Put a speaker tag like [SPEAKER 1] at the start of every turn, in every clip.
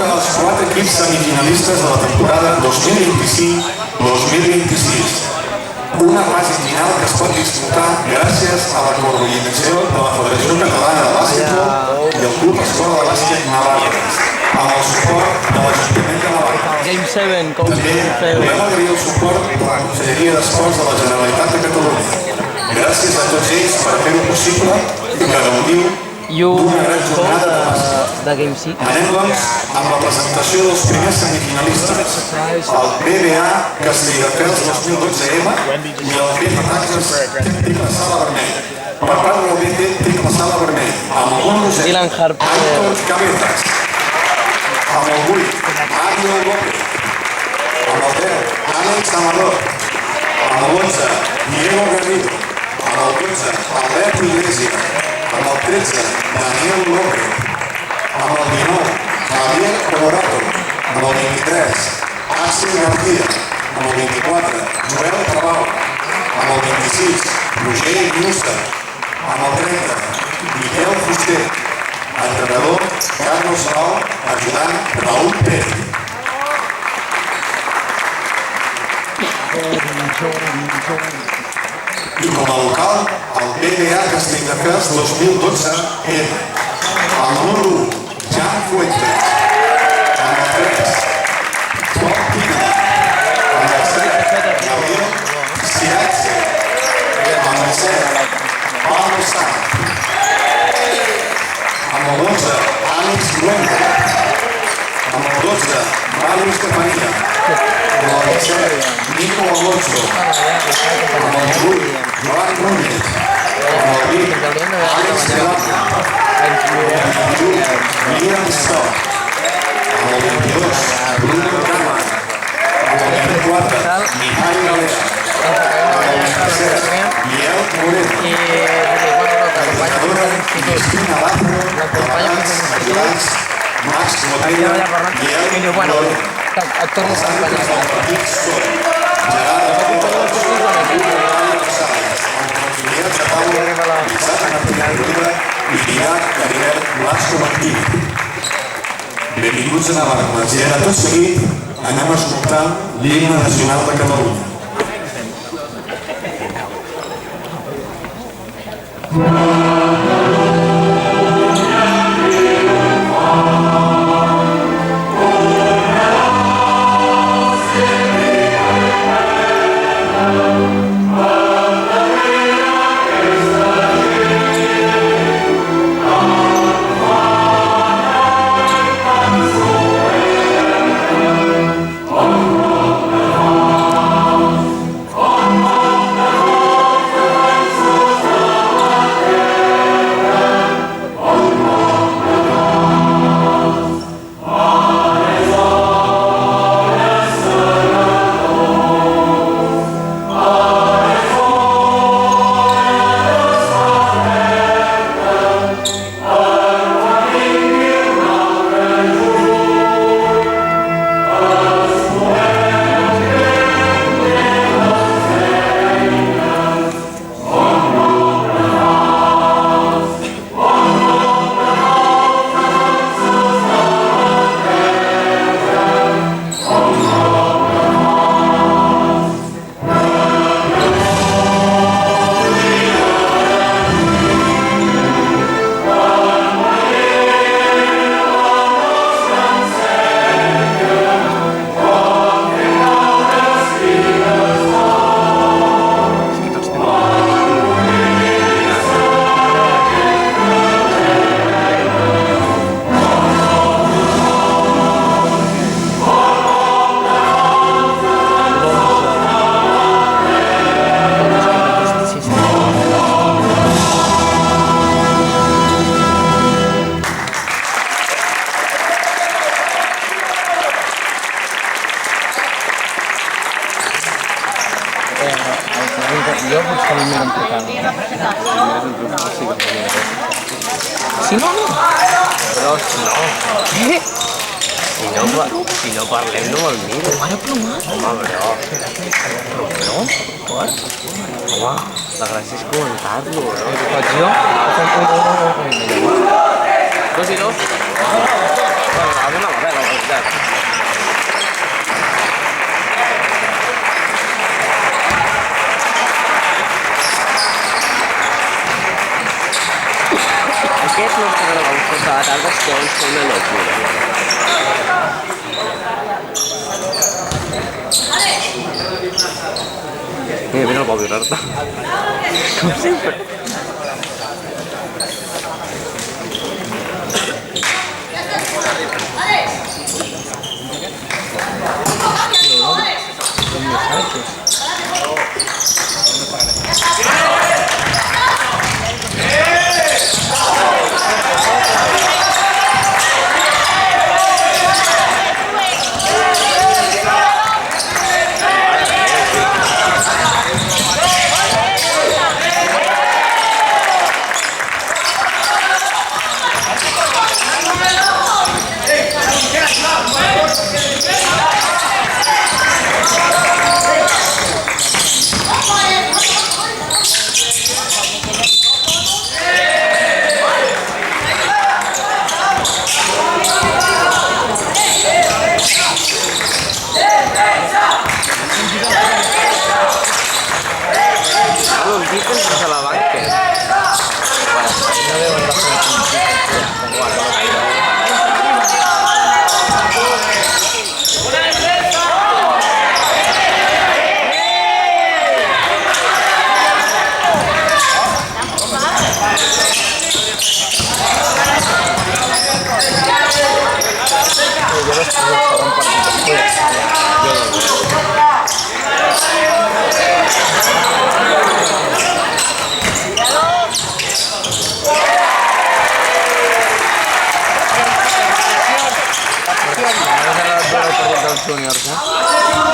[SPEAKER 1] convoca els 4 equips semifinalistes de la temporada 2025-2026. Una fase final que es pot disputar gràcies a la coordinació de la Federació Catalana de Bàsquetbol i el Club Escola de Bàsquet Navarres, amb el suport de l'Ajuntament de Navarra.
[SPEAKER 2] Game 7, com
[SPEAKER 1] També volem agrair el suport de la Conselleria d'Esports de la Generalitat de Catalunya. Gràcies a tots ells per fer-ho possible i que gaudiu d'una gran jornada de bàsquet.
[SPEAKER 2] Game 6.
[SPEAKER 1] Anem, doncs, amb la presentació dels primers semifinalistes, el BBA Castelldefels 2012M i el BF Taxes Triple Sala Vermell. Per part del BT Triple Sala Vermell, amb el número 7, Aitor Cabezas, amb el 8, Mario López, amb el 10, Àlex Amador, amb el 11, Diego Garrido, amb el 12, Albert Iglesias, amb el 13, Daniel López, amb el 19, Javier Colorato, amb el 23, Axel García, amb el 24, Joel Trabal, amb el 26, Roger Inusta, amb el 30, Miquel Fuster, entrenador Carlos Saal, ajudant Raúl Pérez. I com a local, el BBA Castelldefels 2012M. El número 1, Jan Fuentes. Amb el 3, Bob Pina. Amb el 7, Gabriel Siatze. Amb el 7, Pablo Sanz. Amb el 11, Àlex Luengo. Amb el 12, Mario Estefania. Amb el 17, Nico Alonso. Amb el 18, Joan Núñez. Amb el 20, Àlex Delata. Amb el 21, Liam Stock. Amb el 22, Bruno Gama. Amb el 24, Mihai Galera. Amb el 27, Biel Moreno. Cristina Lázaro, Abans, Aguilans, Max Botella, Biel Moreno.
[SPEAKER 2] Actors
[SPEAKER 1] Els àrbitres del partit són Gerard Rodríguez, Mario Rosales, auxiliars de taula, Isaac Martínez Riba i Didac Caribert Blasco Martínez. Benvinguts a Navarra. I ara tot seguit anem a escoltar l'himne nacional de Catalunya.
[SPEAKER 2] Jo potser el miro implicant. Si no, no.
[SPEAKER 3] Però si no...
[SPEAKER 2] Què?
[SPEAKER 3] Si no parlem no me'l miro.
[SPEAKER 2] Ara plomat.
[SPEAKER 3] Home, però...
[SPEAKER 2] No? Per?
[SPEAKER 3] Home, la gràcia és comentar-lo, no?
[SPEAKER 2] Què faig jo?
[SPEAKER 3] 2 i 2. Bueno, abre una barrera, la verdad. Aquest no serà la cosa de tardes que és una locura. Mira el Bobby Rarta. Com sempre. Juniors, ¿no?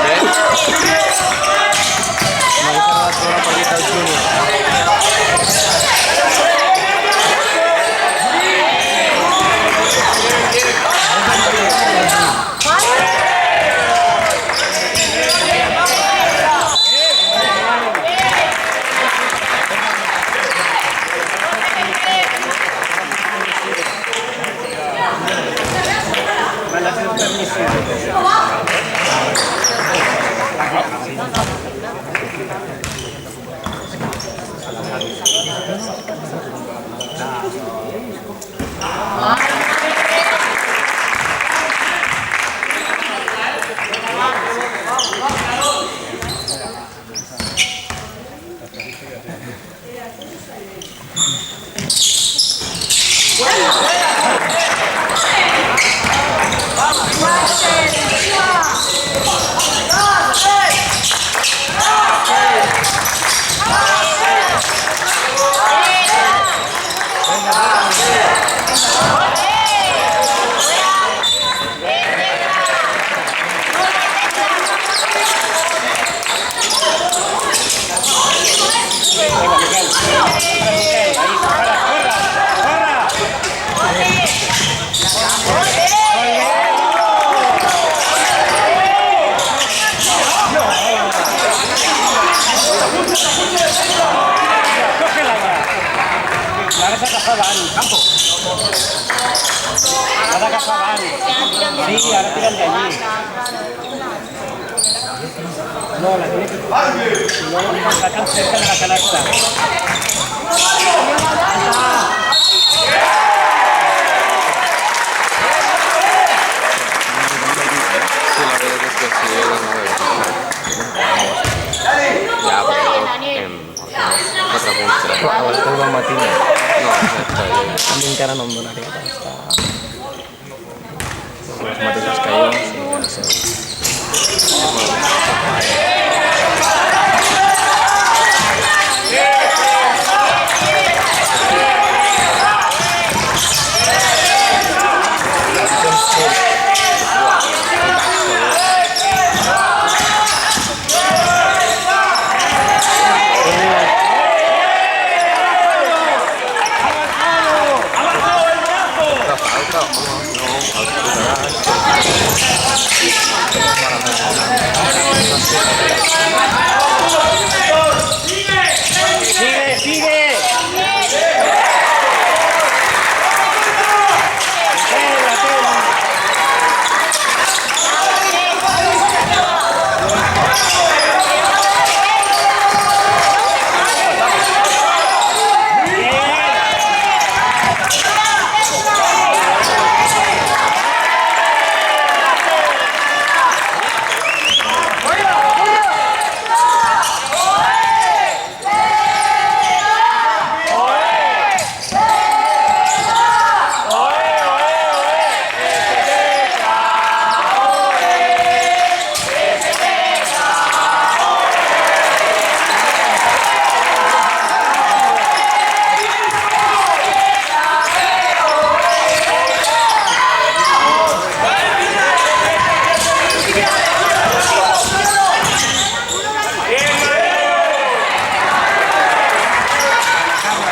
[SPEAKER 3] ¿Qué? Me dice la partida del Junior.
[SPEAKER 4] Sí, ahora tiran de allí. No, la tiene que... No, la sacan cerca de la canasta.
[SPEAKER 3] Ya, però
[SPEAKER 2] A les 3 del matí no.
[SPEAKER 3] no,
[SPEAKER 2] A mi encara no em donaria per estar... Les mateixes que jo, sí, ja no sé.
[SPEAKER 3] falta, no,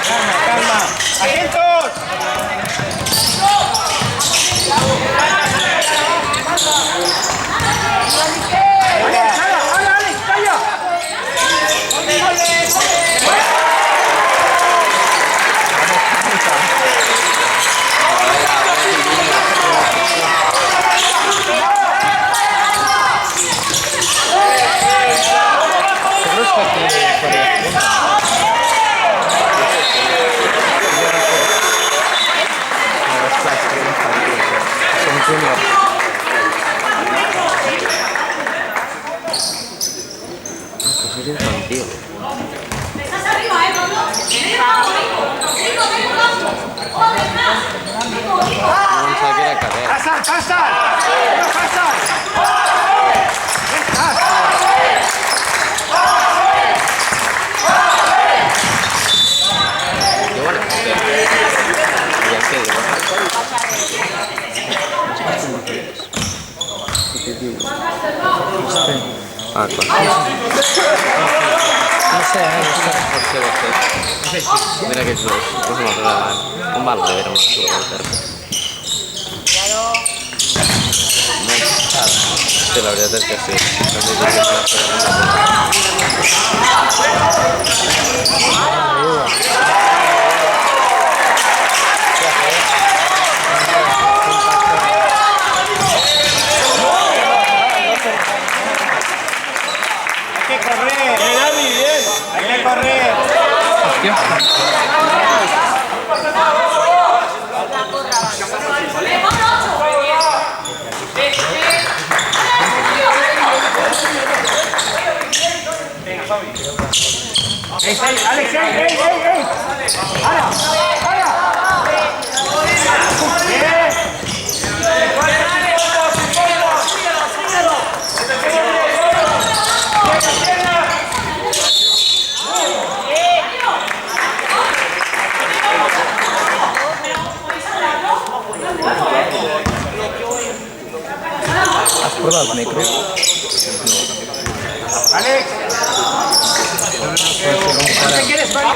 [SPEAKER 4] calma. ¡Atentos!
[SPEAKER 2] Estás arriba, Pablo.
[SPEAKER 3] Non sa che era carrera.
[SPEAKER 4] ¡Pasa!
[SPEAKER 3] Igual. Ya sé, Ah, qua. Mira che giusto, cosa ma non ballo era una sola. Se la verdad es que sí.
[SPEAKER 4] Hay que correr, bien. Hay que correr. Alex, ¡ey! ¡Para!
[SPEAKER 5] ¿Has probado el micro?
[SPEAKER 4] ¡Alex! ¿Qué quieres, Mario?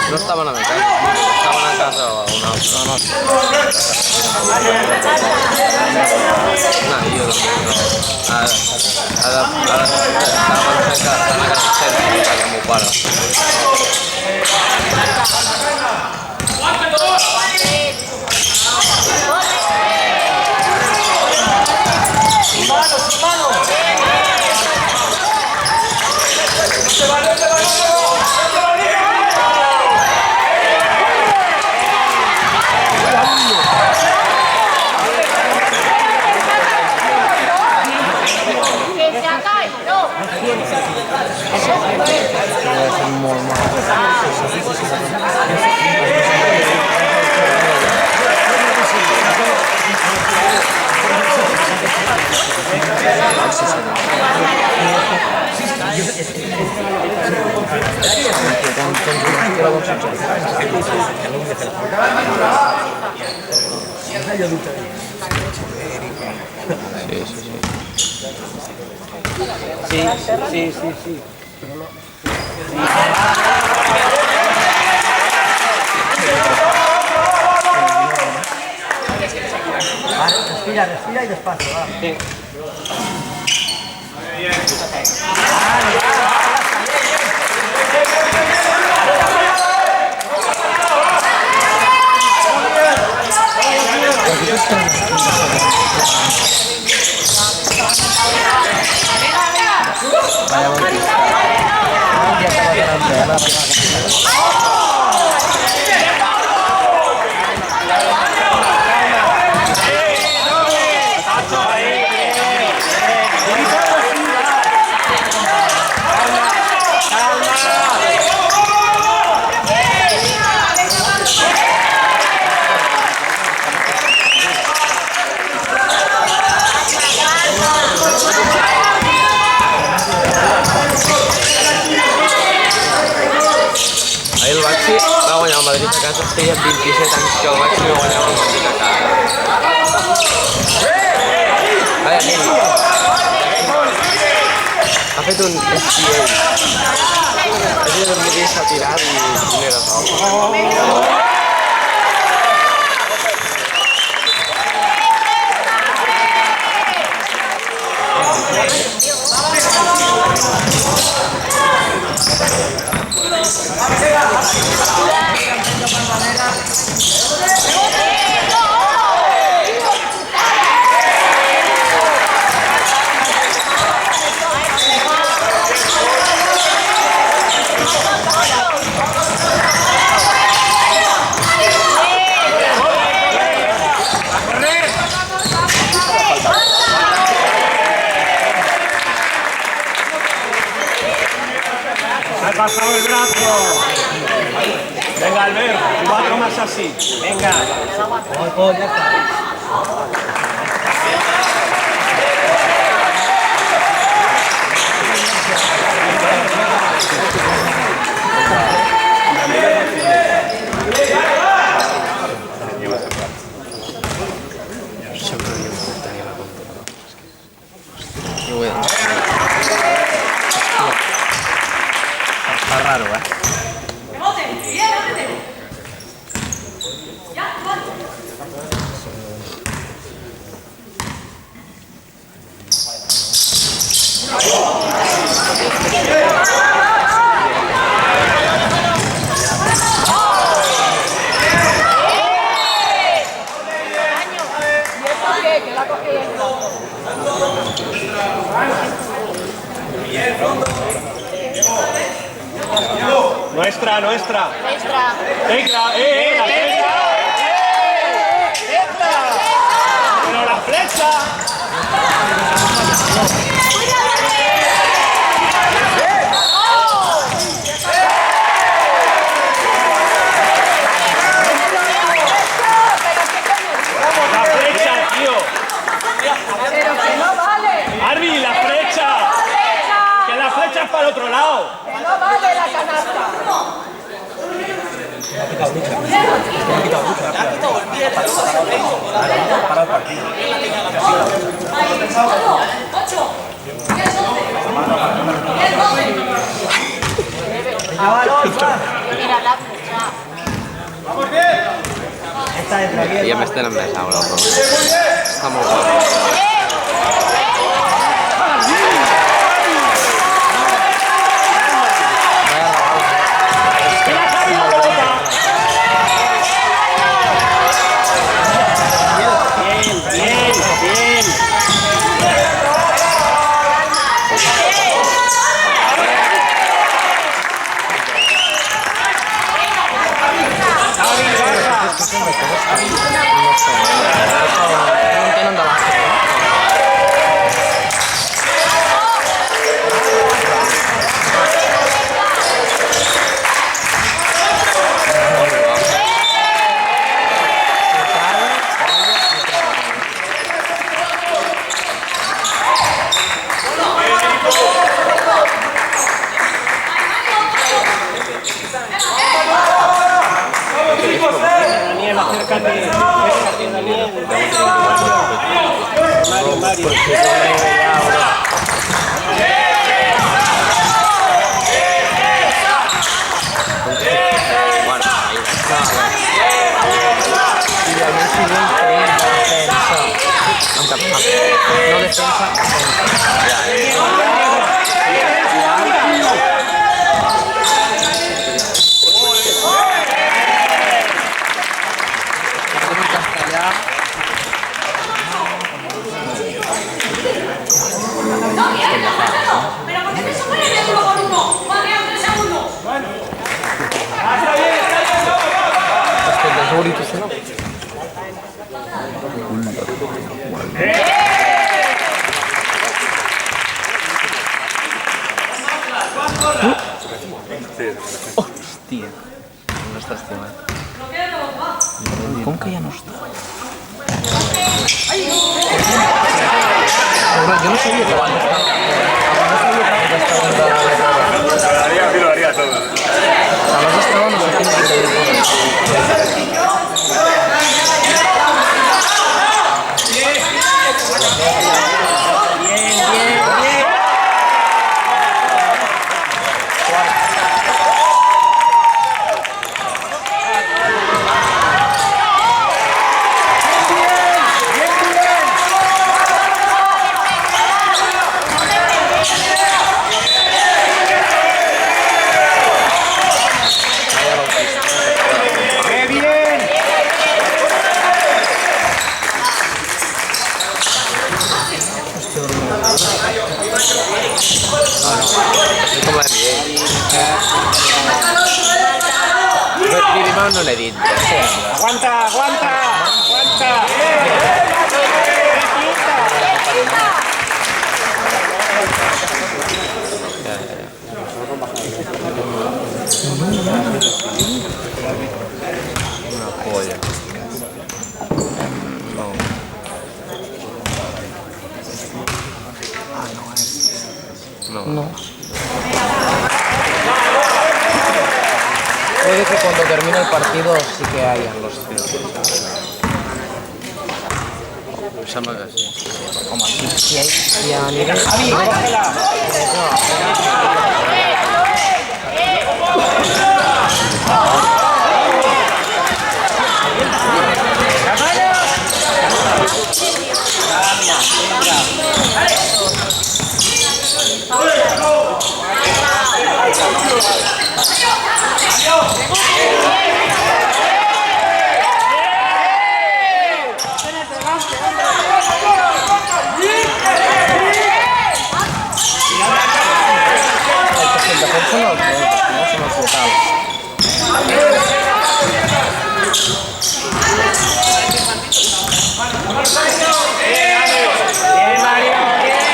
[SPEAKER 3] No estaban a mi casa, estaban a casa o a una otra. No, io stavano cercando una cassetta che mi pare.
[SPEAKER 4] Sí. Respira y despacio, va. Sí.
[SPEAKER 3] feia 27 anys que el vaig no guanyava el partit a casa. Vaya, Nini. Ha fet un SPA. Ha sigut un vídeo s'ha tirat i primera sol.
[SPEAKER 4] Ha pasado el brazo. Venga, Albert, 4 más así. Venga. Ya está.
[SPEAKER 3] Està raro,
[SPEAKER 4] Nuestra. La derecha. Pero la flecha. La flecha, tío.
[SPEAKER 2] Pero que no vale.
[SPEAKER 4] Arby, la flecha. Que la flecha es para el otro lado.
[SPEAKER 2] Que no vale la canasta.
[SPEAKER 5] Para el partido.
[SPEAKER 2] Mira la flecha.
[SPEAKER 5] Vamos bien.
[SPEAKER 3] Ja m'estem amb més aula, però està molt guai.
[SPEAKER 4] Daniel, acércate, Daniel. Mario.
[SPEAKER 3] Bueno, ahí està. I al mes següent tenim defensa. No defensa,
[SPEAKER 2] Pero ¿por qué te supone el 1 por 1? Vale, 3 segundos. Bueno.
[SPEAKER 3] Hòstia, no està estimat. Com que ja no està? Jo no sabia que abans estava...
[SPEAKER 5] Lo haría todo.
[SPEAKER 3] Abans estava no sé quin... no n'he dit.
[SPEAKER 4] Aguanta, aguanta, aguanta.
[SPEAKER 3] Una polla. No. Puede que cuando termine el partido sí que hayan los tiros. Em sembla que sí. Home, si anirem... El defensa no són els locals.
[SPEAKER 4] Bien, Mario, bien.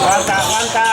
[SPEAKER 4] Aguanta, aguanta.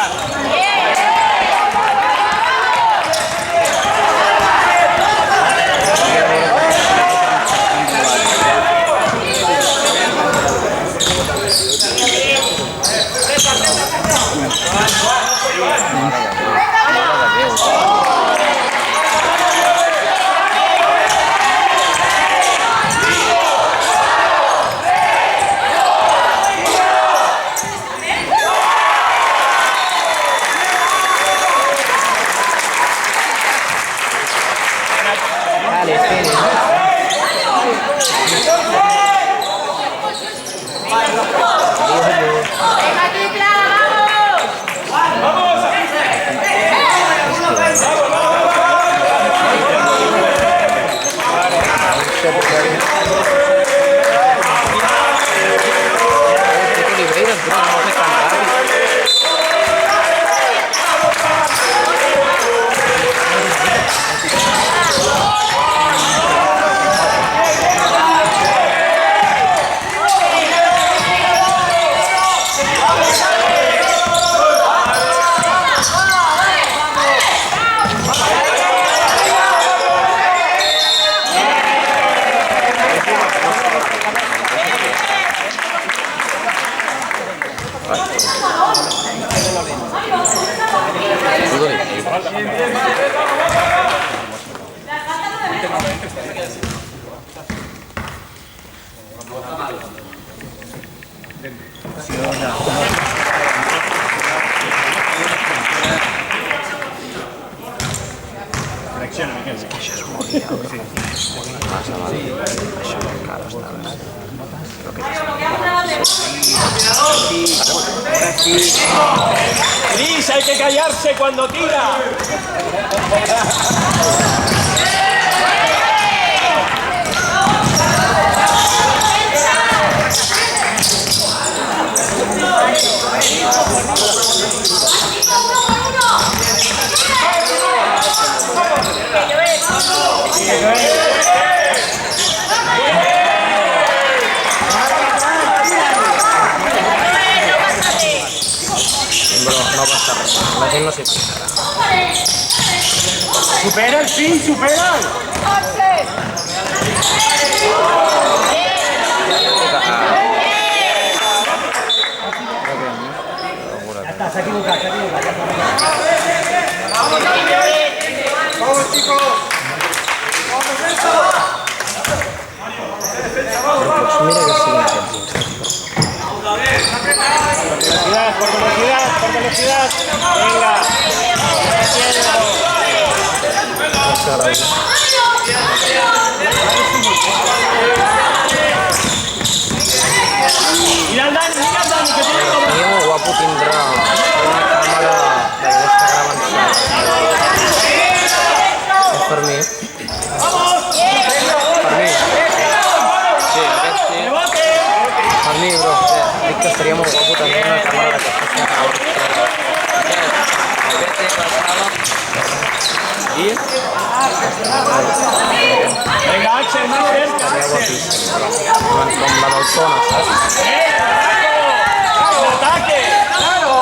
[SPEAKER 4] Cris, hay que callarse cuando tira.
[SPEAKER 3] No pasa nada, la gente no se fijará.
[SPEAKER 4] Supera el fin, supera.
[SPEAKER 5] Ya está, se ha equivocado, se ha equivocado. Vamos, chicos.
[SPEAKER 3] Pues mira que siguen aquests.
[SPEAKER 4] Por velocidad, por velocidad. Venga. Mira al Dani, que tiene todo.
[SPEAKER 3] El mío guapo tindrà una càmera d'aquesta gravant. És per mi? Per mi? Sí. estaría muy guapo también una cámara de y
[SPEAKER 4] Venga, Axel, más cerca, Axel.
[SPEAKER 3] con la autona, ¿sabes?
[SPEAKER 4] ¡El ataque! ¡Claro!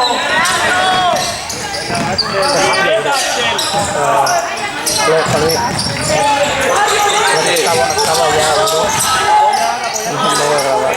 [SPEAKER 3] Estaba ya, ¿no? No voy a grabar.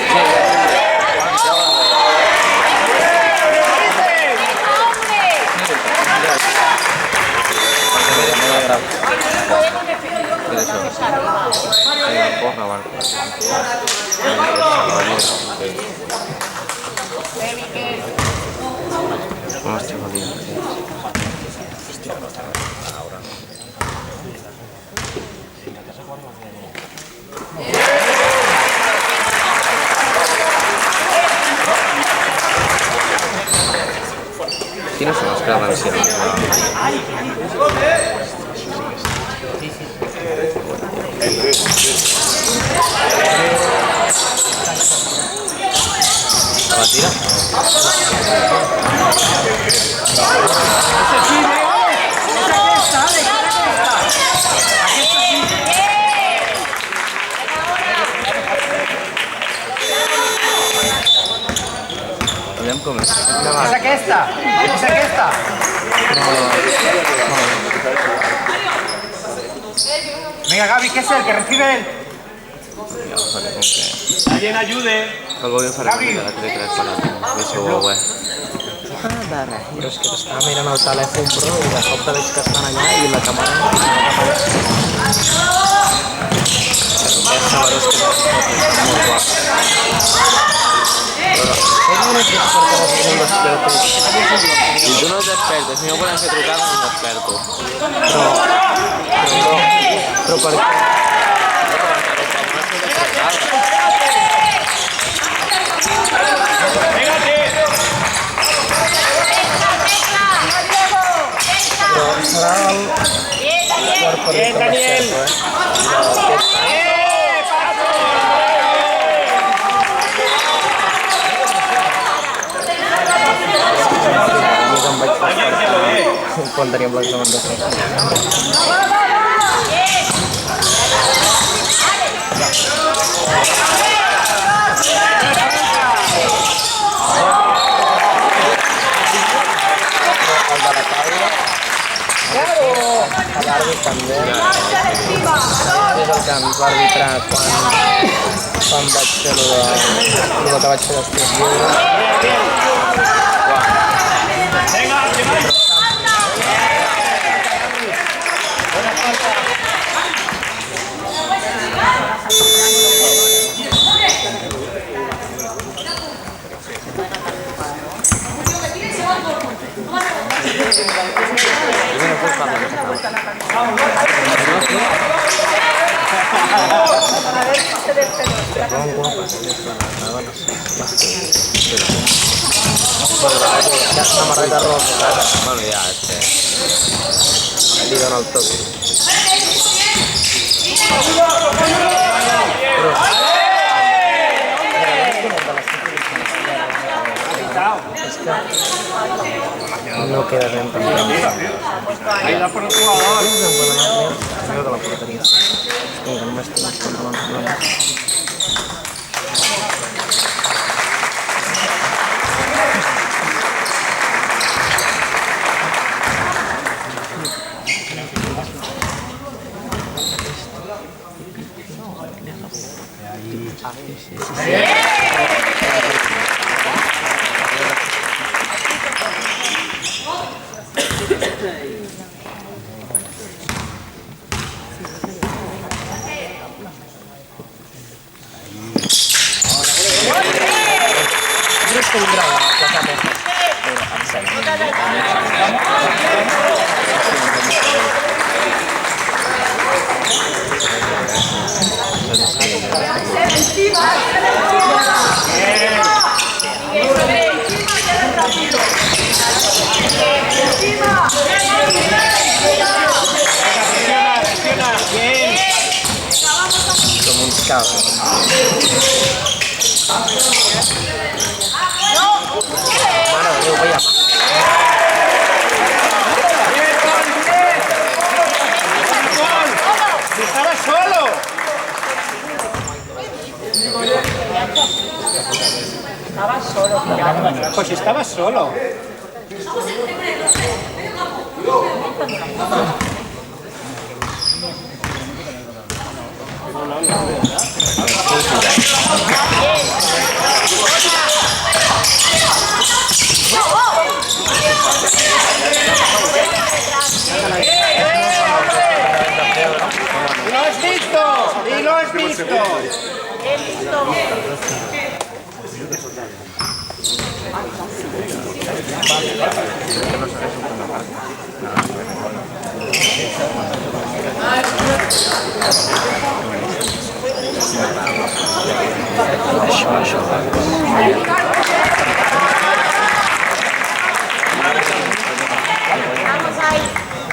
[SPEAKER 3] Tienes unas gradas de ¿la tira? Aviam com és.
[SPEAKER 5] És aquesta? És aquesta? Venga, Gaby, ¿qué es el que recibe él?
[SPEAKER 4] Alguien ayude.
[SPEAKER 3] Algo bien farà que la tele que para això ho és. Però és que estava mirant el telèfon, bro, i de sobte veig que estan allà i la càmera no cap allà. És saber que estan molt guapos. Però no és expert que no siguin expertos. Si tu no ets expert, si no podem fer trucades, no ets experto. Però per què? Però serà el quart partit com experto, quan teníem l'examen de francès. El de la taula, l'àrbit també, és el que ens va arbitrar quan vaig fer el que vaig fer després lliure. Samarreta rosa, bueno, ja, és que li dona el toc. És que no queda ben per temps.
[SPEAKER 4] Ahí da por el jugador.
[SPEAKER 3] Creo que la porteria. És que només tens controlant. Como un caos. Mare de Déu, vaya.
[SPEAKER 5] ¡Estaba solo! Pues estaba solo. ¡Y lo has visto! ¡Y lo has visto!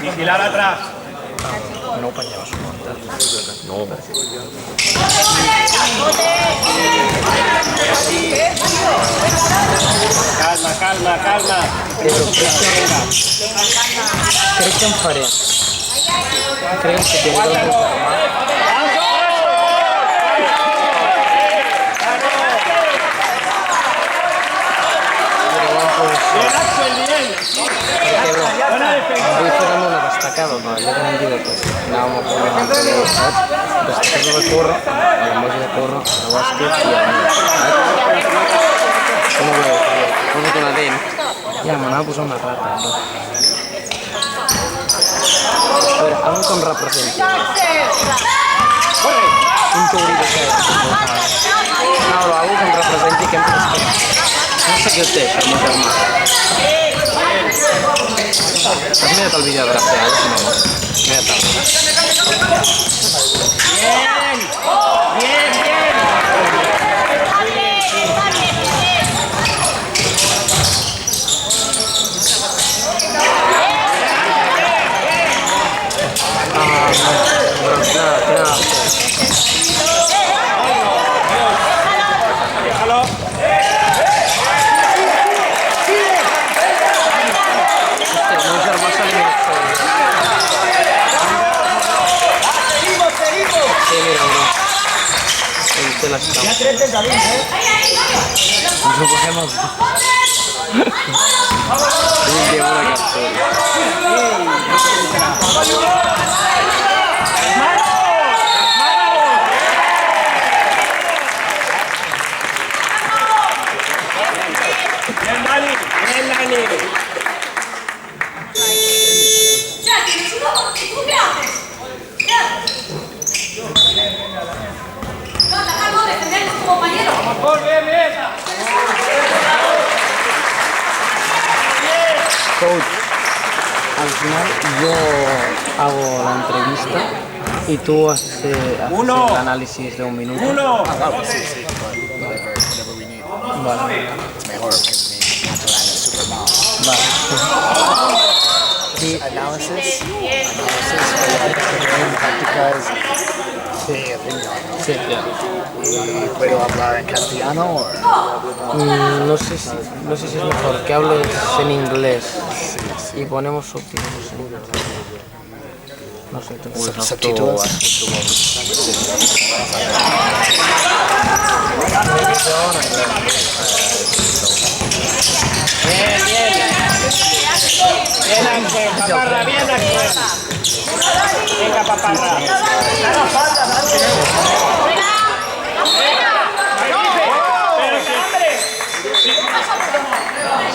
[SPEAKER 4] Vigilar atrás.
[SPEAKER 3] No penya va suportar. No.
[SPEAKER 4] Calma, calma, calma.
[SPEAKER 3] Crec que em faré. Crec que tinc el Avui farem una destacada, no? Allò que m'han dit que anàvem a poder anar a veure, saps? Destacada de corro, l'emoji de corro, el bàsquet i el meu, saps? Com ho veu? Posa't una dent. Ja, m'anava a posar una rata, no? A veure, algú que em representi. Un taurí de seda. No, però algú que em representi que em pesquem. No sé qui el té, per meu germà. Has mirat el vídeo de drafteado, si no? Mira-te'l.
[SPEAKER 4] Bien, bien, bien. Déjalo.
[SPEAKER 3] El meu germà s'ha eliminat sol. Sí, mira, bro. Ell té l'escau.
[SPEAKER 5] Ya 3 de David, ¿eh?
[SPEAKER 3] Ens ho posem els dos. Un dia una captura.
[SPEAKER 4] Bien, Dani. Bien, Dani.
[SPEAKER 2] Senti, nessuno, tu che haces? ¿Qué haces? No, atacar no, defender a tu compañero.
[SPEAKER 4] Vamos, bien, bien.
[SPEAKER 3] Coach, al final yo hago la entrevista y tú haces el análisis de un minuto.
[SPEAKER 4] Uno.
[SPEAKER 3] Vale. Vale.
[SPEAKER 6] The analysis en prácticas de riñón.
[SPEAKER 3] Sí.
[SPEAKER 6] ¿Y puedo hablar en castellano o...?
[SPEAKER 3] No sé si es mejor que hables en inglés y ponemos subtítulos en inglés. No sé, tú puedes
[SPEAKER 6] Subtítulos.
[SPEAKER 4] Bien, bien. Bien, Ángel. Paparra, bien, Ángel. Venga, Paparra.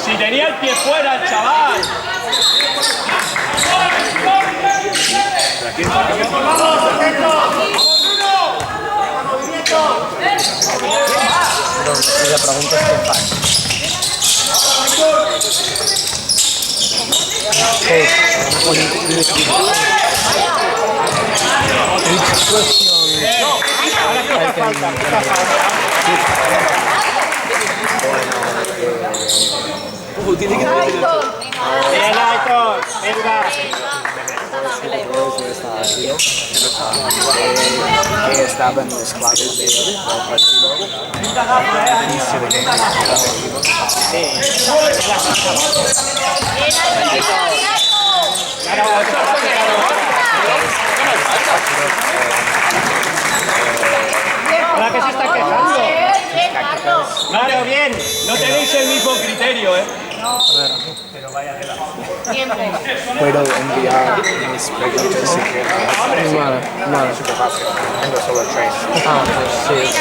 [SPEAKER 4] Si tenía el pie fuera, el chaval.
[SPEAKER 3] Y la pregunta es qué fas. Which question
[SPEAKER 4] Bien, Aitor. Venga.
[SPEAKER 6] que estaban los claves del partido. Inicio de
[SPEAKER 4] ¿Para qué se está quejando? Claro, bien. No tenéis el mismo criterio, ¿eh? Pero vaya tela.
[SPEAKER 6] Puedo enviar mis preguntas si quieres.
[SPEAKER 3] Vale.
[SPEAKER 6] Súper fácil. Tengo solo 3.
[SPEAKER 3] Ah, pues sí.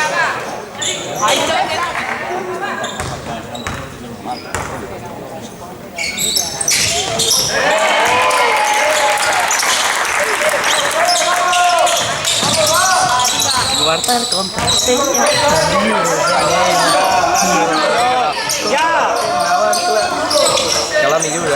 [SPEAKER 3] Guardar contraseña.
[SPEAKER 4] ¡Ya!
[SPEAKER 3] Ya la millor,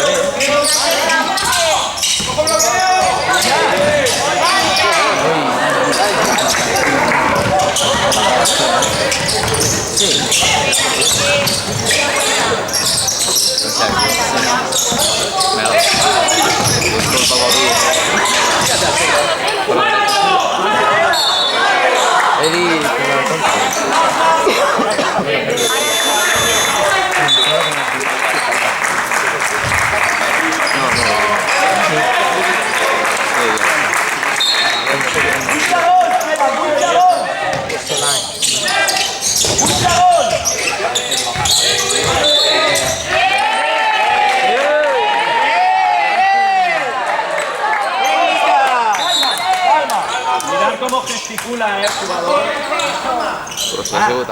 [SPEAKER 4] Mirad cómo gesticula el jugador.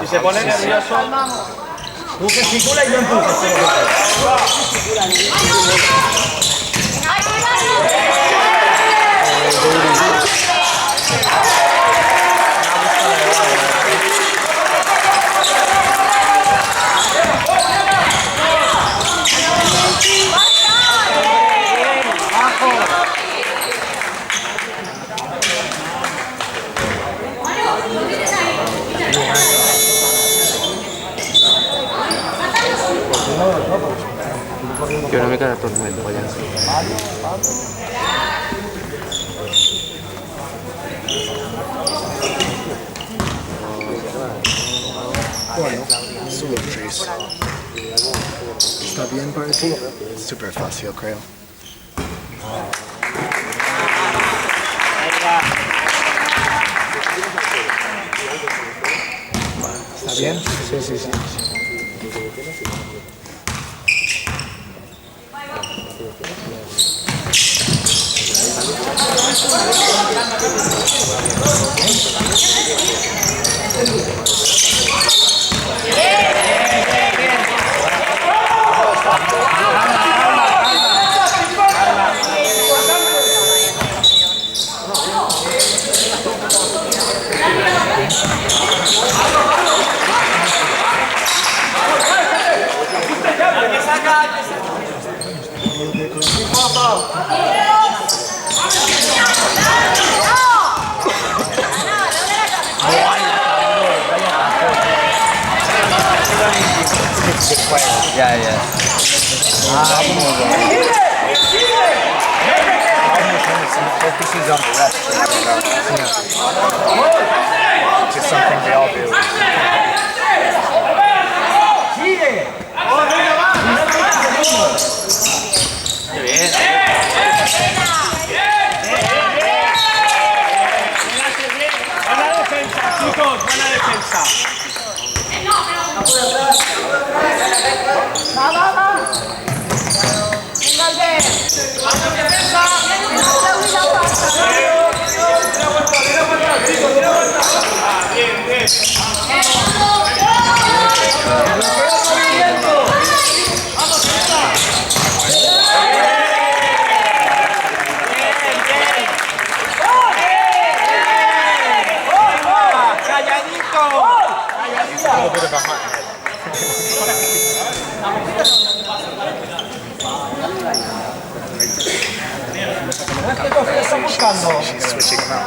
[SPEAKER 4] Si se pone nervioso, tú gesticula y no empujas.
[SPEAKER 3] Que una mica de tormento, ragazzi.
[SPEAKER 6] Bueno, solo 3. ¿Está bien para ti? Súper fácil, creo. ¿Está bien? Sí.
[SPEAKER 3] Yeah.
[SPEAKER 6] Focuses on the rest. Which is something they all do.
[SPEAKER 4] Buena defensa, chicos, buena defensa.
[SPEAKER 6] She's switching them out.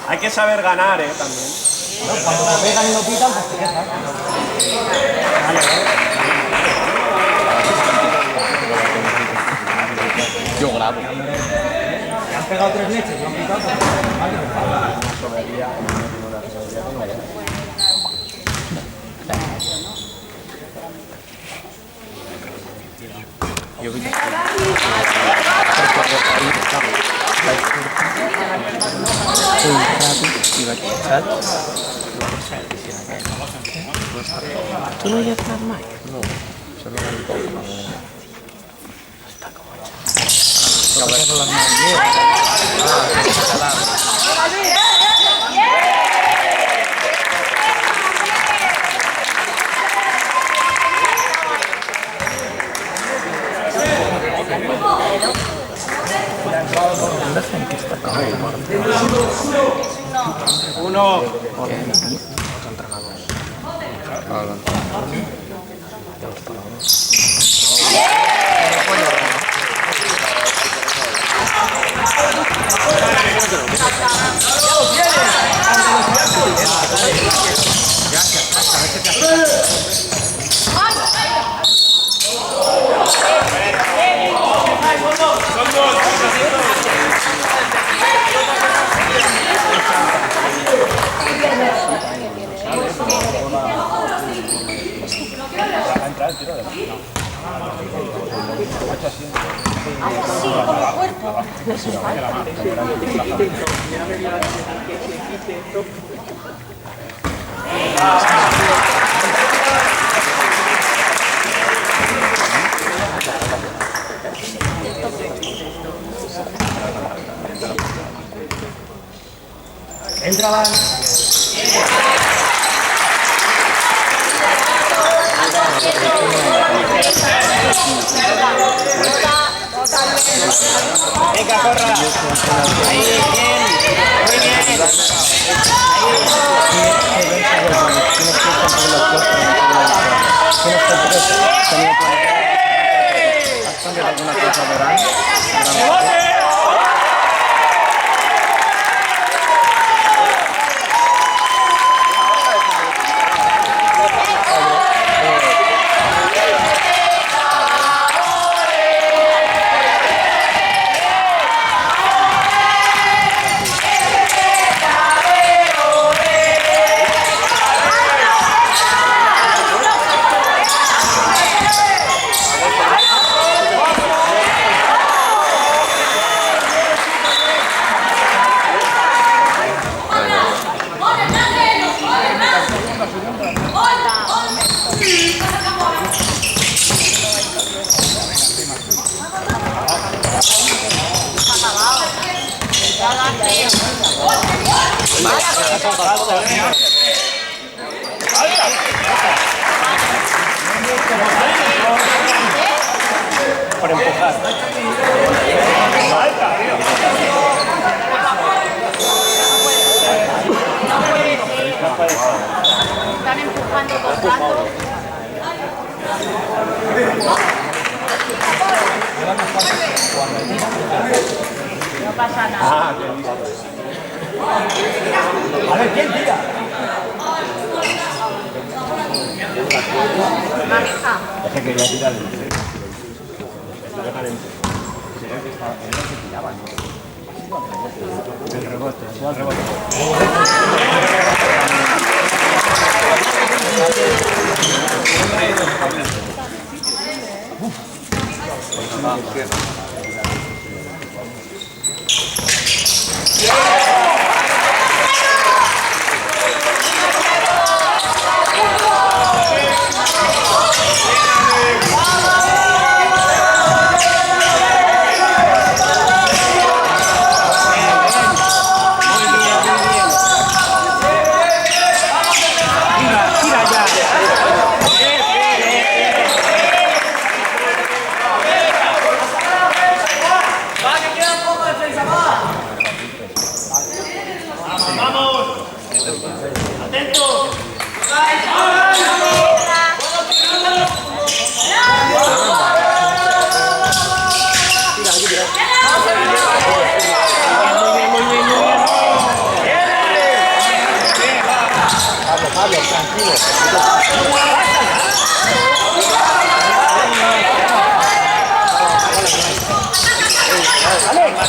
[SPEAKER 4] Hay que saber ganar, también.
[SPEAKER 5] Cuando te pegan y no pitan, pues te quejas.
[SPEAKER 3] Yo grabo.
[SPEAKER 6] Han pegado 3 leches, no han picado.
[SPEAKER 3] Yo vi que ¿tú no llevas más? No, solo un poco. Está como hecha.
[SPEAKER 4] Uno.
[SPEAKER 6] Entra,
[SPEAKER 4] Venga, corra. Ahí, bien. Muy bien. Por empujar.
[SPEAKER 2] Están empujando todo el rato. No pasa nada.
[SPEAKER 6] a ver, ¿quién tira?
[SPEAKER 2] Maneja.
[SPEAKER 6] Es que quería tirar el rebote, el rebote. Pablo, tranquilo.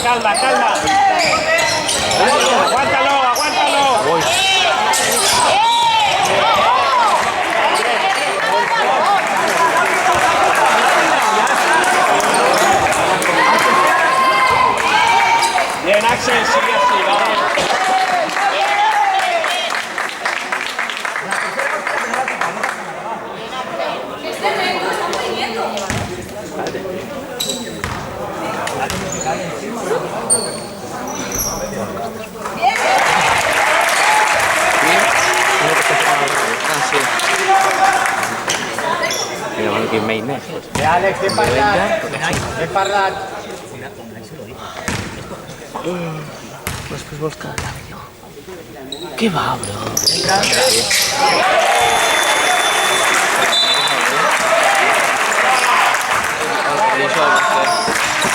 [SPEAKER 4] calma, calma. Aguántalo, aguántalo. Bien, Axel, sigue así, vamos.
[SPEAKER 2] Este recto está muy quieto.
[SPEAKER 3] Mira, que me inés.
[SPEAKER 5] Àlex, ben parlat. Ben parlat.
[SPEAKER 3] Després vols que acabi jo. Què va, bro?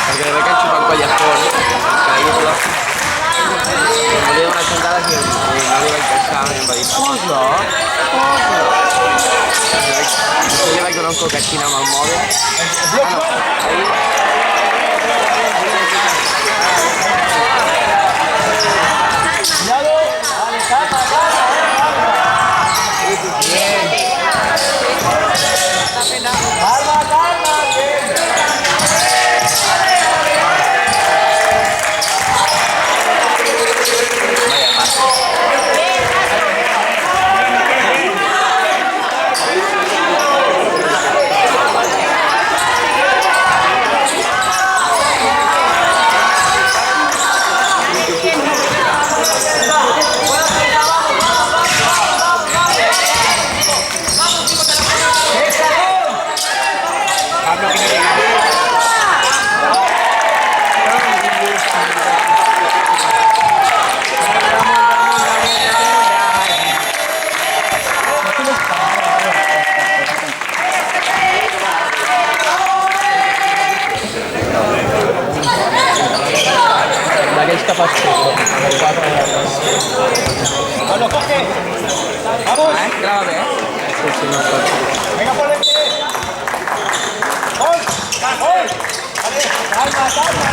[SPEAKER 3] Perquè veig que han xupat collejón, increïble. Em volia donar xantades i no li vaig deixar i em va dir posa. Després li vaig donar un cocaxina amb el mòbil. D'aquells que fas
[SPEAKER 4] Pablo, coge. Vamos.
[SPEAKER 3] grava bé, Sí, sí, no pot.
[SPEAKER 4] Venga, ponete. Gol. Gol. Vale, calma, calma,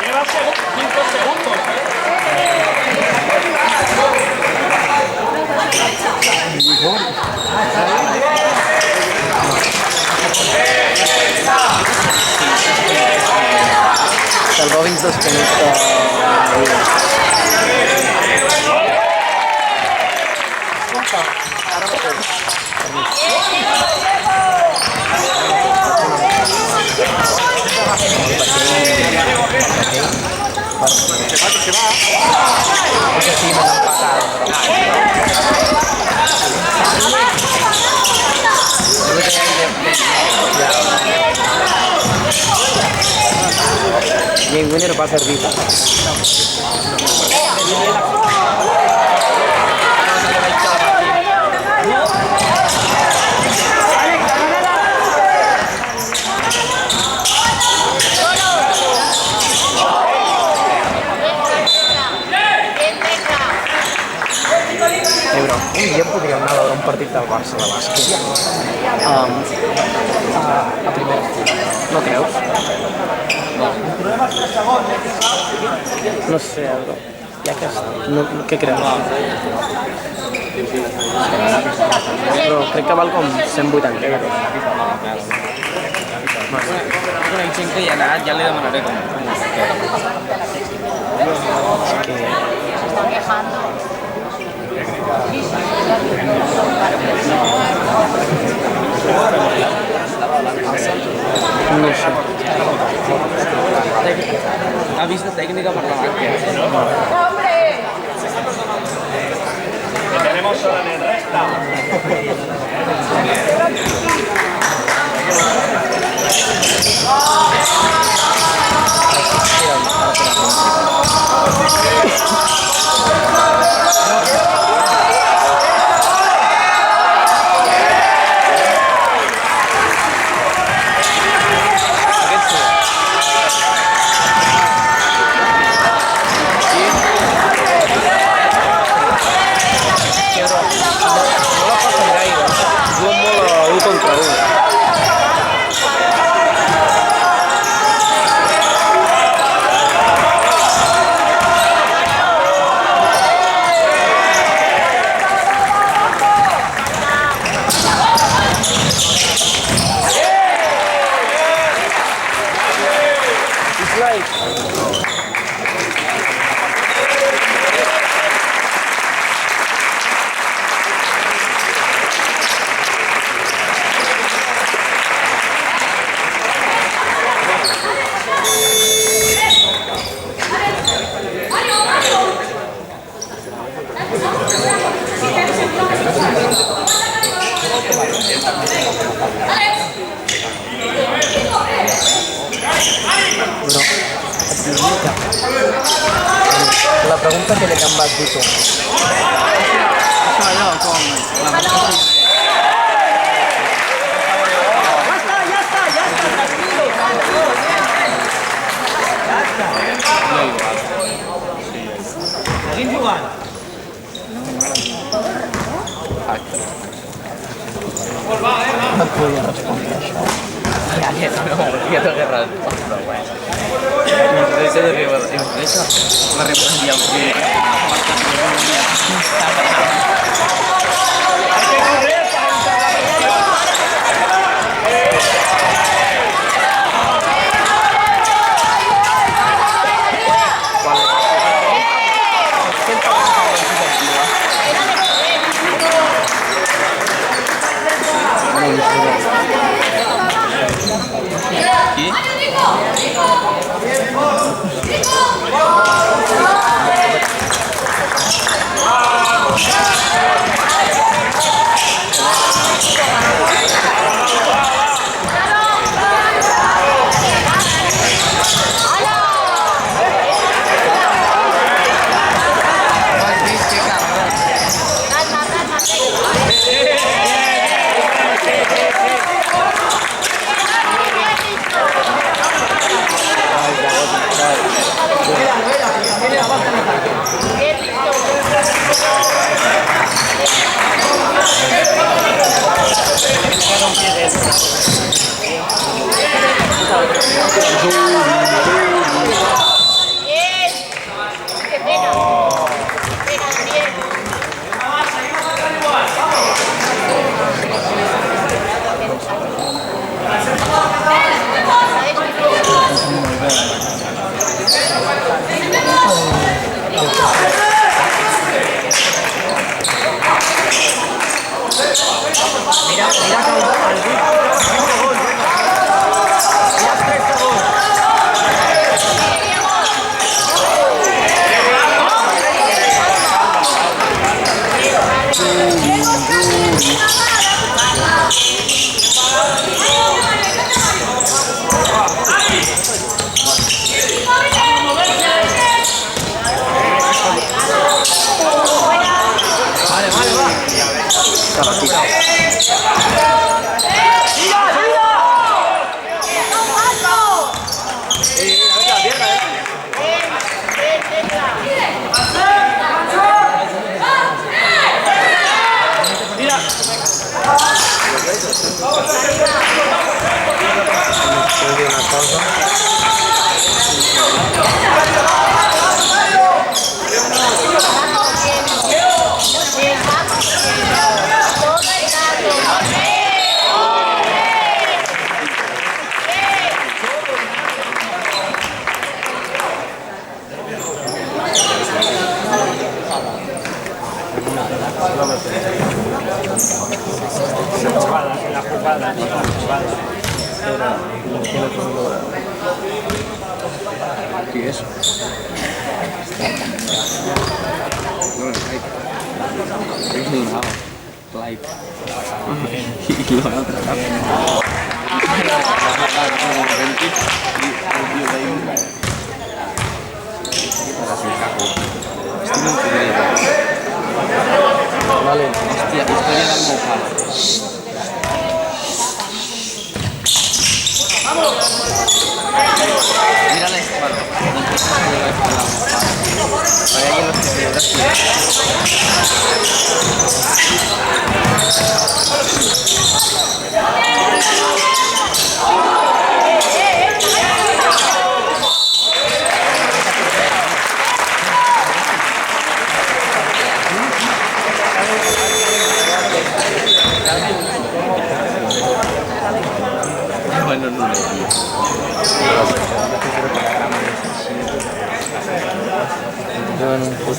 [SPEAKER 4] Lleva 5 segundos.
[SPEAKER 3] Salvó dos que no y en winner va a servir. Bro, un dia podríem anar a veure un partit del Barça de bàsquet a primera. No creus? No sé, bro. Ja que què creus? Però crec que val com 180 euros. Conec gent que hi ha anat, ja li demanaré com. És que...
[SPEAKER 2] trabajando.
[SPEAKER 3] No sé. Ha vist tècnica per la banca.
[SPEAKER 2] ¡Hombre!
[SPEAKER 4] Que tenemos solo en el recta.
[SPEAKER 3] La pregunta que le han vas dir tu. Això allò com...
[SPEAKER 4] Seguim jugant.
[SPEAKER 3] No et podia respondre això. Ja t'ho he respondre, però bueno. Impresa d'arribar... Impresa? L'arriba un dia al dia.
[SPEAKER 4] En la jugada.
[SPEAKER 3] ¿Qué es eso? Live. Y lo van a tratar. Vale, hostia, estoy en el mojado. Mira la espalda. Hay alguien los que se bueno, no le digo. Yo en un puto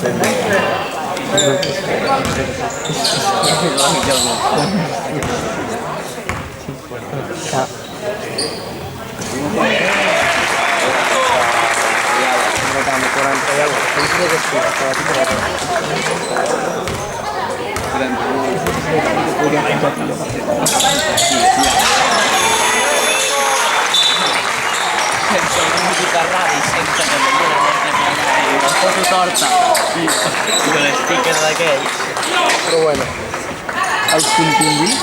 [SPEAKER 3] su torta y con el sticker de aquell. Però bueno, el contingut...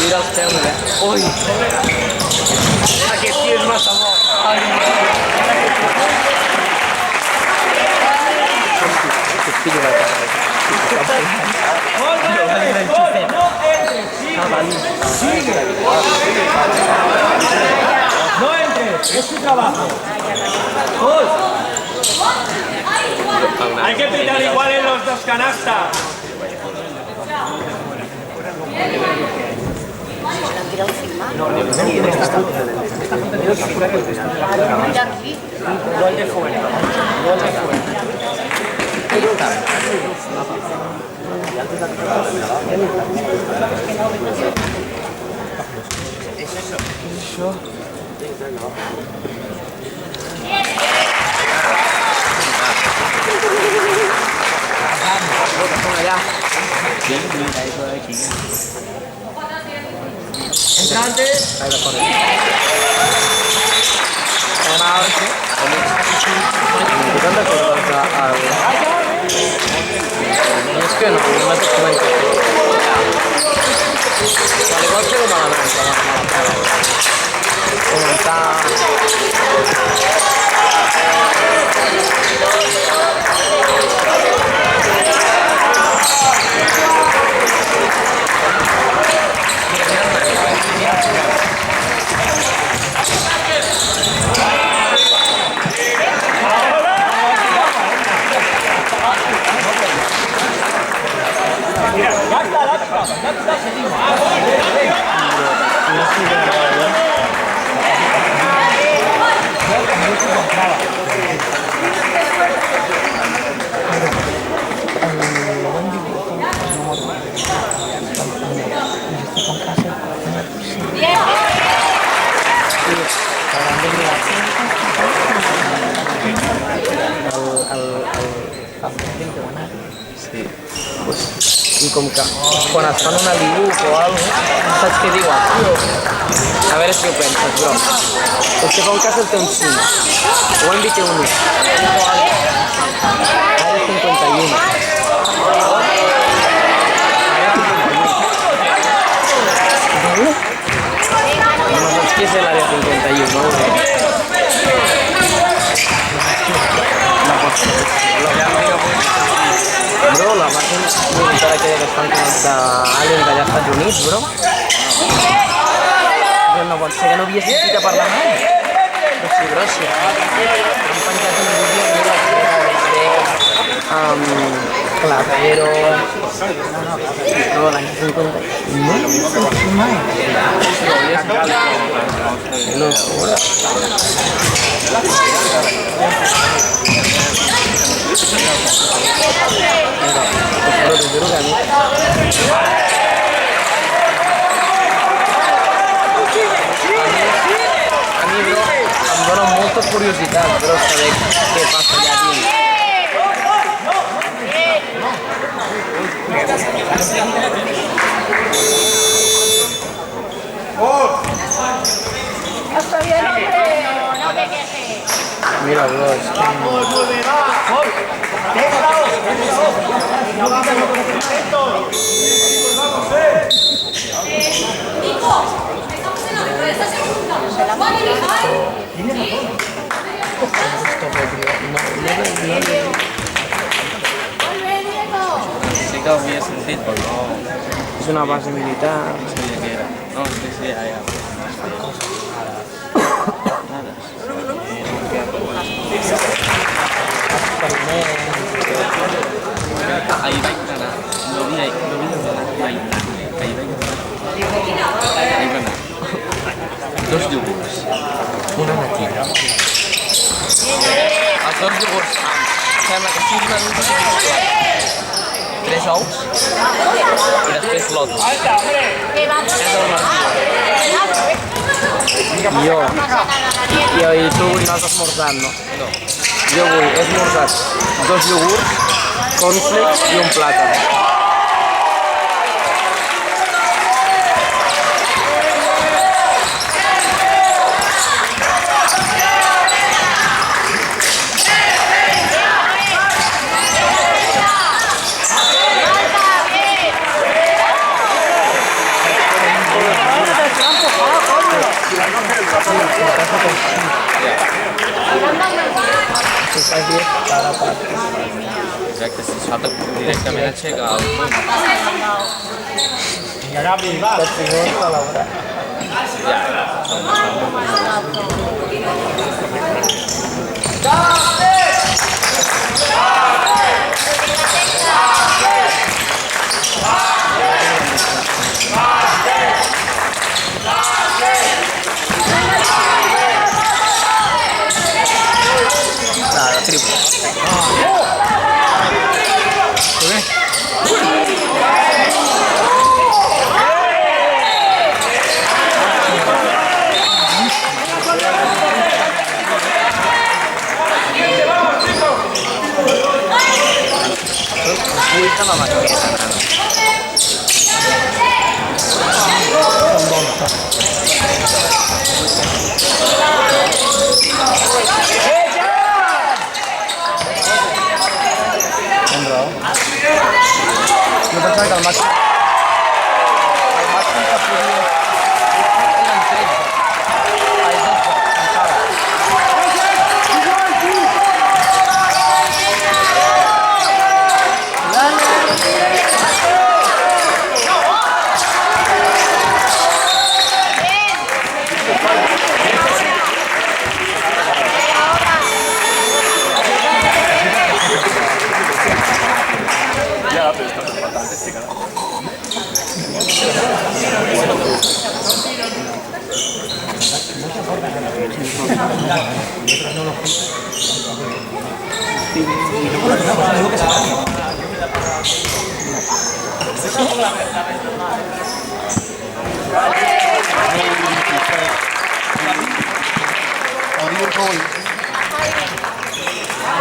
[SPEAKER 3] Mira el cel, ui! Aquest tio és massa bo!
[SPEAKER 4] No entres, es tu trabajo. Gol. Hay que pitar igual en los dos canastas. Gol de fuera. Entrante.
[SPEAKER 3] Es que no, no me comento. Vale, igual que lo malamente, como está... com que quan es fan una dibuix o alguna cosa, saps què diuen? A veure si ho penses, bro. Estefan Castle té un 5, Wemby té un 1, Área 51. No saps qui és l'Àrea 51, no? Bro, la base militar aquella que estan d'Alien d'allà als Estats Units, bro. No pot ser que no havia sentit a parlar mai. Però sí, bro, sí. Han penjat un vídeo Clavero... No, l'any 50... No l'havia sentit mai. No, segura. Però t'ho juro que a mi... A mi, bro, em dona molta curiositat, bro, saber què passa allà dins.
[SPEAKER 2] Está bien, hombre. No te quejes.
[SPEAKER 3] Mira, bro, es que...
[SPEAKER 2] Nico, estamos en la mejor de esta segunda. Vale, Mijael. Vuelve, Diego.
[SPEAKER 6] Sí que ho havia sentit, però no
[SPEAKER 3] És una base militar.
[SPEAKER 6] sabia què era. No, sí, ja. Ahir vaig anar, no havia anat, ahir vaig anar. 2 iogurts, una natina. Els 2 iogurts sembla que 6 madures i 3 ous i després l'otto.
[SPEAKER 3] I tu vull anar esmorzant, no?
[SPEAKER 6] No.
[SPEAKER 3] Jo vull esmorzar 2 iogurts, cornflakes i un plàtan.
[SPEAKER 6] Exacte, si es fa tot directament aixeca el punt.
[SPEAKER 3] Tot figura a l'hora.
[SPEAKER 6] Nada, triple.
[SPEAKER 3] Vull que la maqueta, nano. Jo pensava que el màxim que podia... Eren 13. Ai, 12, encara.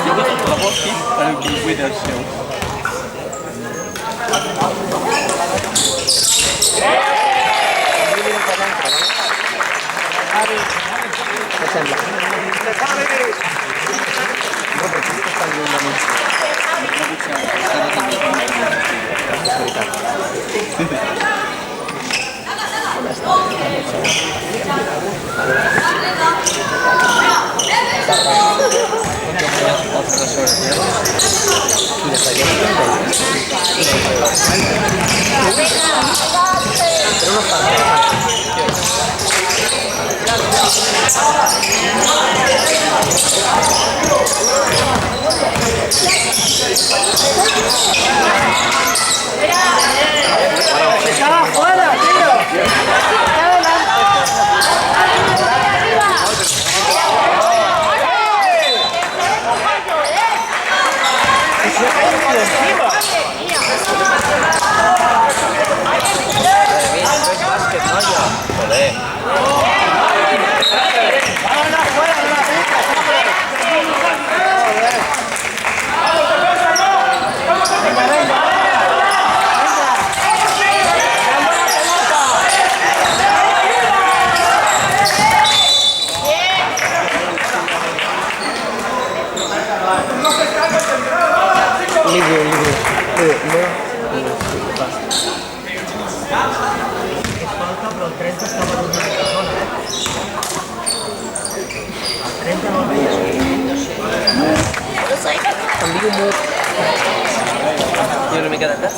[SPEAKER 6] Jo que tot la vols per el Big Wither seu.
[SPEAKER 3] Què sembla? No, però sí que estan lluny de mi. És veritat. Però no fa
[SPEAKER 5] ¡Está afuera, tío! ¡Está
[SPEAKER 3] Canvio molt.
[SPEAKER 6] I una mica de cas?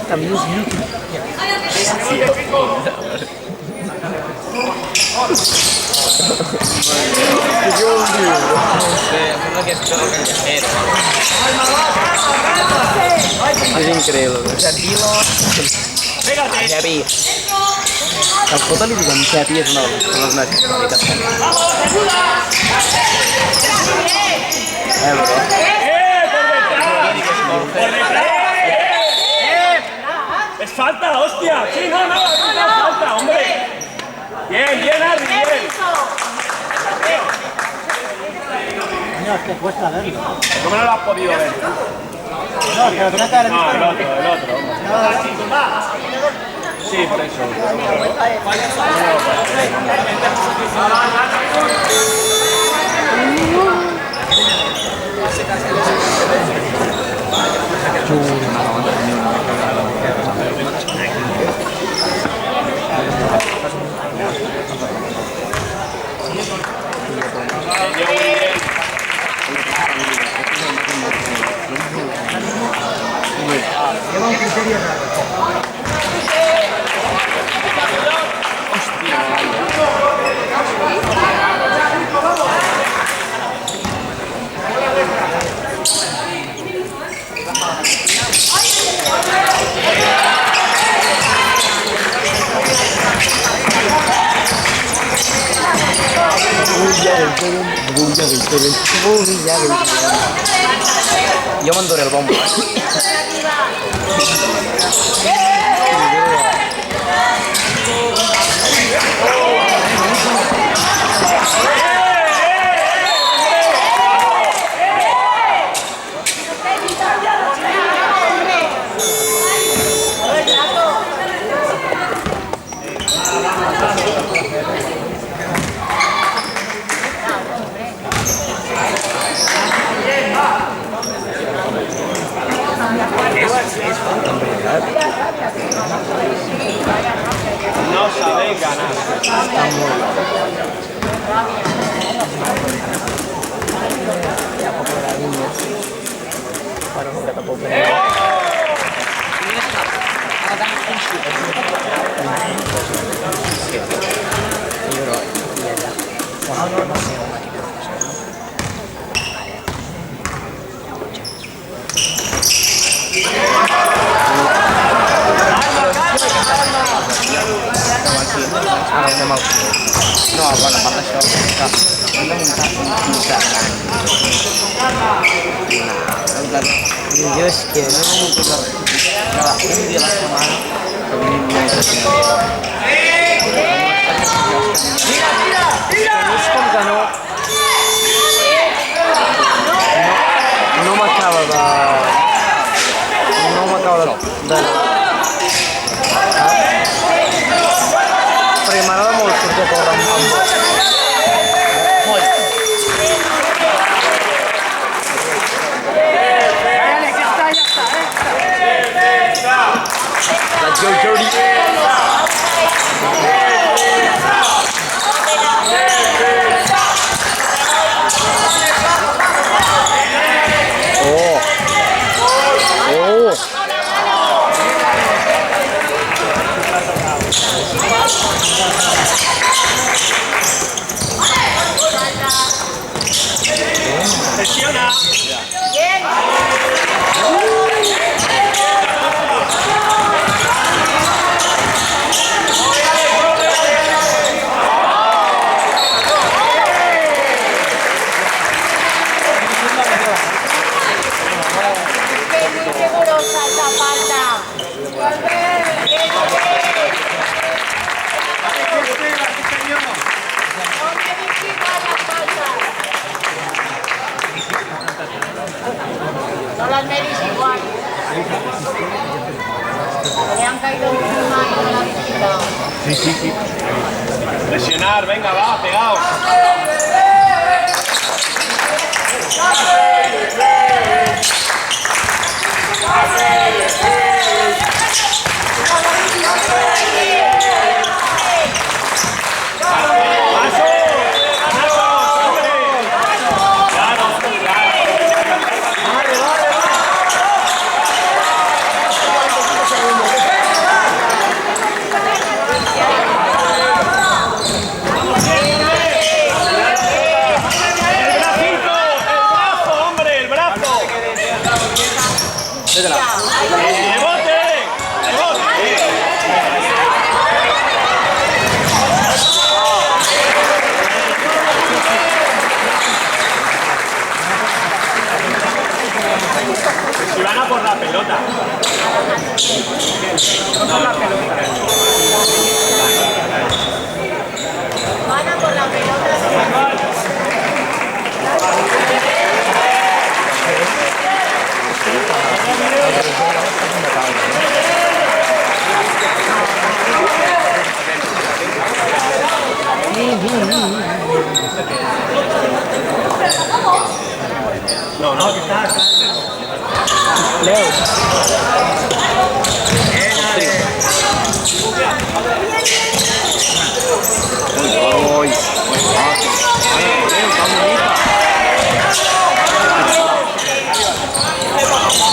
[SPEAKER 3] Canvios lluny.
[SPEAKER 6] Sembla que és perro callejero.
[SPEAKER 3] És increïble. Xepi. El Jota li diuen Xepi és una de les nacionalitats. Bro.
[SPEAKER 4] ¡Es falta, hostia! ¡Sí, no, no! ¡Es falta, hombre! ¡Bien, bien, Arri, bien!
[SPEAKER 5] Coño, es que cuesta verlo.
[SPEAKER 4] ¿Cómo no lo has podido ver?
[SPEAKER 5] No, que lo tenía que haber
[SPEAKER 4] No,
[SPEAKER 5] visto.
[SPEAKER 4] el otro. Sí, por eso.
[SPEAKER 5] Lleva un criterio raro.
[SPEAKER 3] Jo m'enduré el bombo.
[SPEAKER 4] No sabéis ganar.
[SPEAKER 3] Ara anem al club. No, bueno, a part d'això, hem de muntar un internat. Jo és que no m'ho puc res. Cada un dia a la setmana que venim menys de és com que no m'acaba de Let's go, Jody. Oh. Oh.
[SPEAKER 4] Presiona.
[SPEAKER 2] No las medís igual. Le han caído encima y no la han quitado.
[SPEAKER 4] Sí. Presionar, venga, va, pegaos. Si van a por la pelota.
[SPEAKER 2] Van a por la pelota.
[SPEAKER 4] No, que está.
[SPEAKER 3] Leo.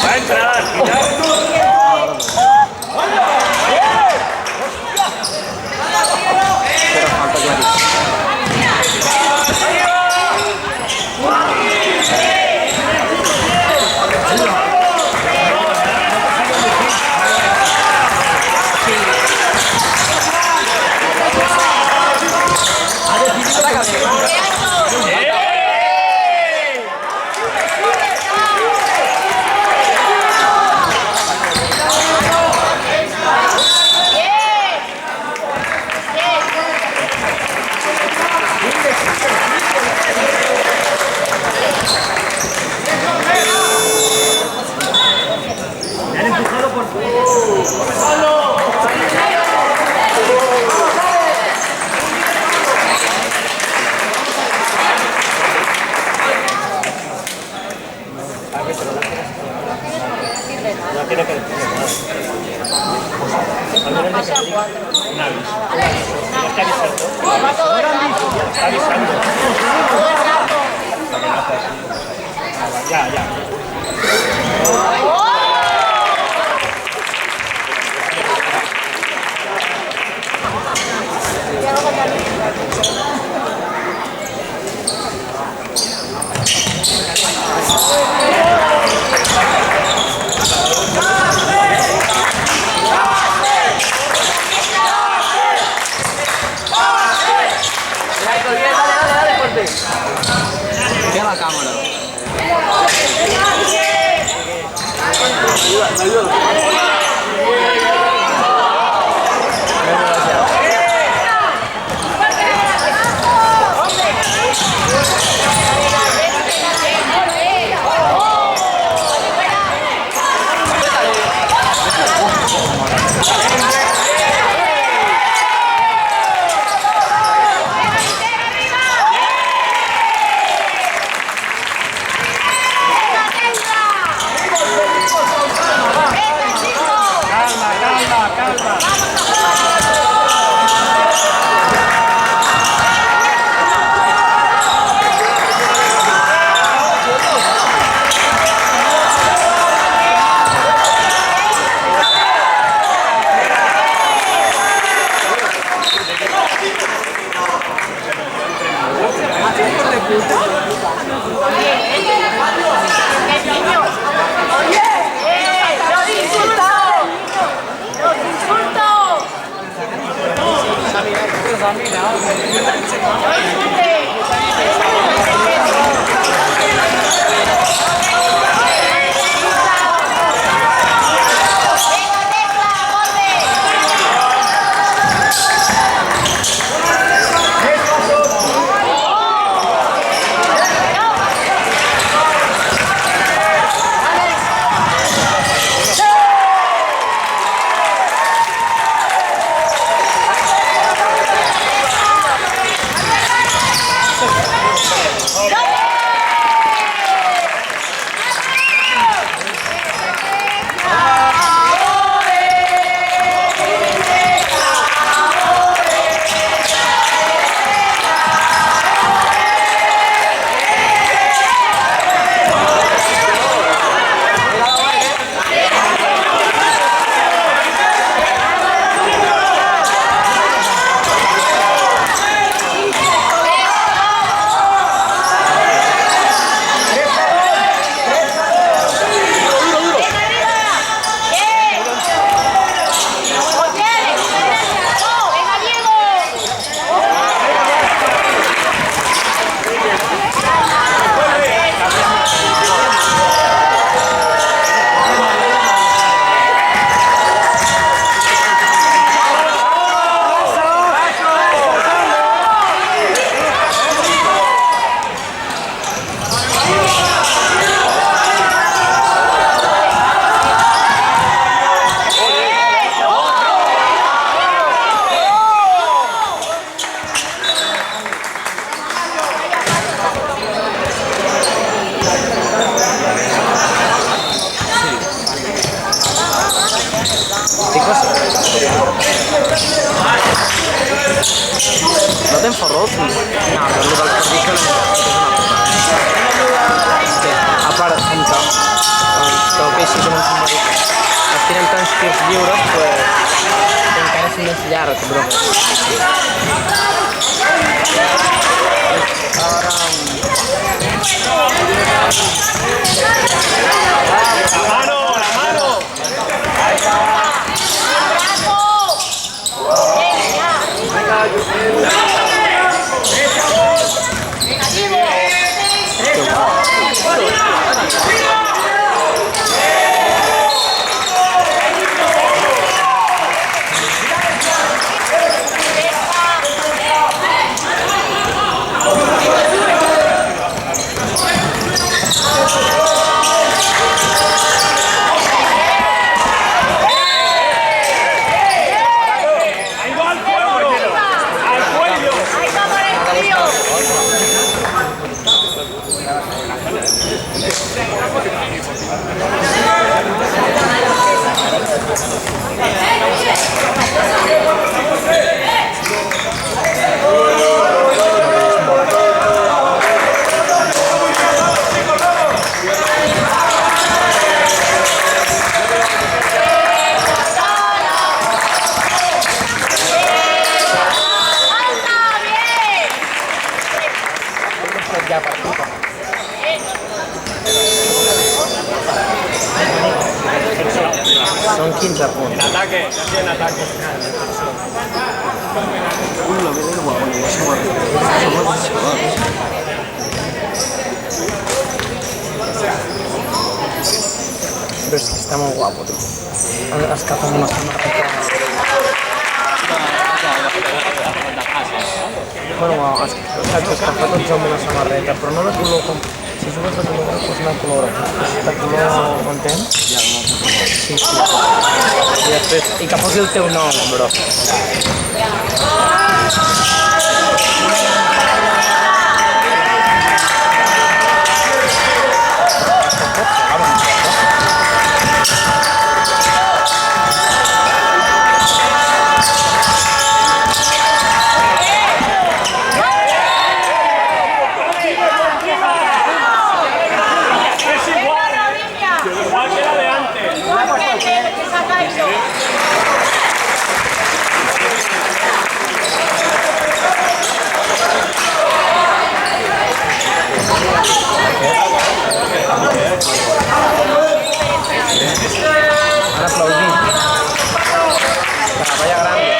[SPEAKER 4] Va a entrar, No tiene que decirle nada. Al menos dice que un aviso. Tienes que avisar todo. Está avisando. Amenaza así. Ya.
[SPEAKER 3] Mira la cámara. No t'hem fotut? No, però el del partit que no és una puta. Sí, a part, en cap. Que el peix sí que no ens marit. Es tiren tants tirs lliures, pues, que encara és més llarg, bro.
[SPEAKER 4] La mano.
[SPEAKER 3] Són 15 punts.
[SPEAKER 4] En ataque, en ataque.
[SPEAKER 3] Lo que digo, bueno, somos Pero es que está muy guapo, tío. Has cazado una samarreta. Bueno, has cazado una samarreta, però no de color com... Si jugues de color groc, doncs no color groc. De color content. Sí, sí. I després, i que posi el teu nom, bro. Han aplaudit. La valla grande.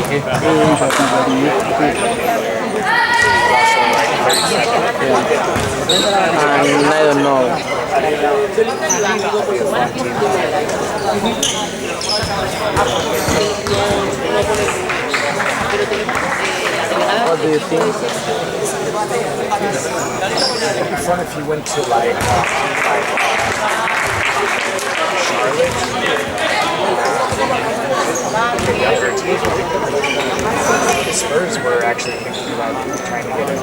[SPEAKER 3] And I don't know. What do you think?
[SPEAKER 7] It'd be fun if you went to like Charlotte. The younger team. The Spurs were actually thinking about trying to get him.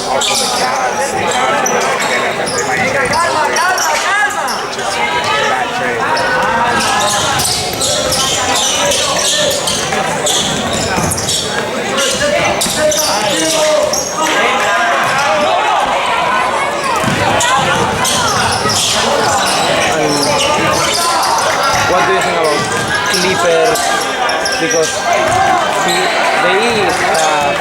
[SPEAKER 7] Also the Cavs, they might trade Mobley, which is a bad trade.
[SPEAKER 3] What do you think about Clippers? Because they have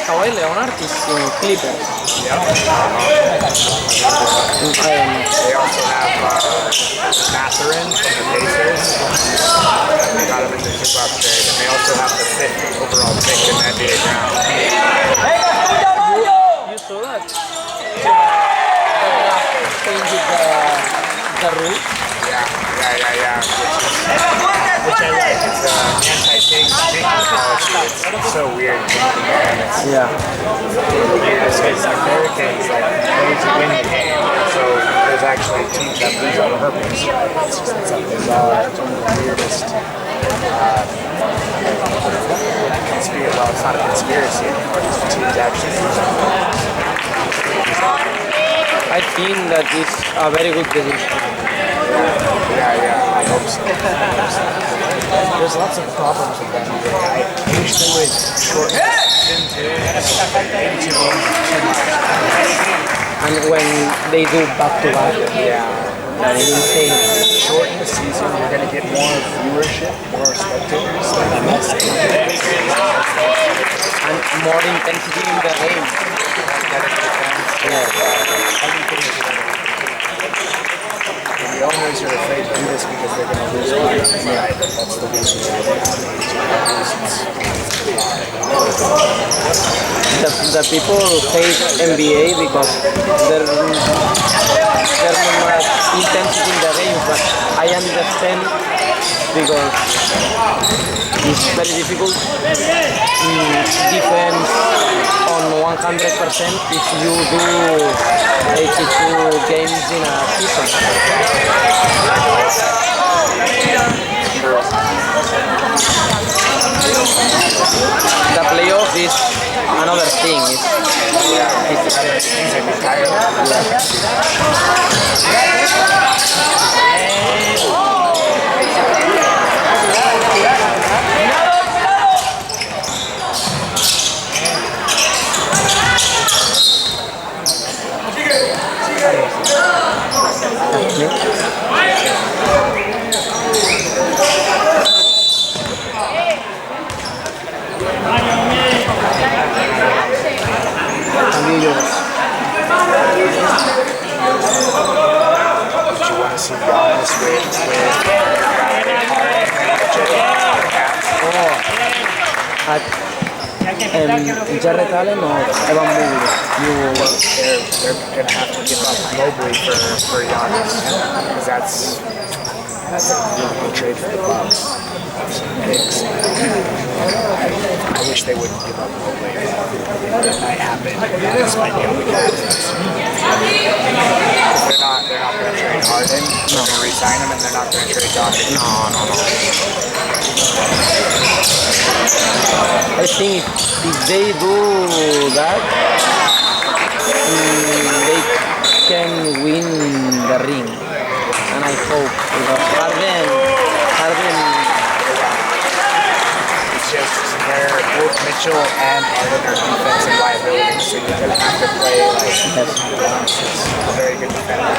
[SPEAKER 3] Kawhi Leonard is in Clippers.
[SPEAKER 7] Yep. They also have Mathurin from the Pacers. They got him in the super upgrade. And they also have the 5th overall pick in the NBA draft.
[SPEAKER 3] You saw that? Changed the rule.
[SPEAKER 7] Yeah. Which I like. It's anti-tank policy. It's so weird.
[SPEAKER 3] Yeah.
[SPEAKER 7] Because Americans like need to win the game, so there's actually teams that lose on purpose. It's just a bizarre, it's one of the weirdest conspiracy. Well, it's not a conspiracy anymore. It's teams actually lose on purpose.
[SPEAKER 3] I think that is a very good decision.
[SPEAKER 7] Yeah, I hope so. There's lots of problems with that. I wish they would shorten into 82 games too much.
[SPEAKER 3] And when they do back-to-back, that is insane.
[SPEAKER 7] Shorten the season, you're going to get more viewership, more spectators, and less
[SPEAKER 3] and more intensity in the game.
[SPEAKER 7] The owners are afraid to do this because they're going to lose money. Right, that's the reason
[SPEAKER 3] The people hate NBA because there's not much intensity in the game, but I understand because it's very difficult defense on 100% if you do 82 games in a season. The playoff is another thing. Jarrett Allen or Evan Mobley?
[SPEAKER 7] They're going to have to give up Mobley for Giannis because that's a really good trade for the Bucks. Picks. I wish they wouldn't give up Mobley. That might happen. Giannis might be able to get it. They're not going to trade Harden. They're going to re-sign him, and they're not going to trade Donovan. No.
[SPEAKER 3] I think if they do that, they can win the ring, and I hope because Harden.
[SPEAKER 7] It's just both Mitchell and Harden are defensive liabilities, so you're going to have to play like Giannis is a very good defender.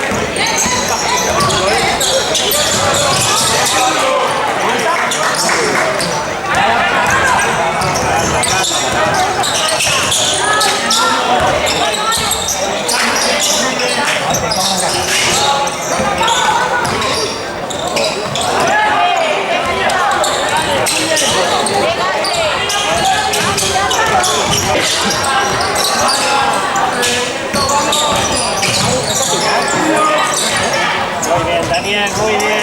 [SPEAKER 4] bien, muy bien.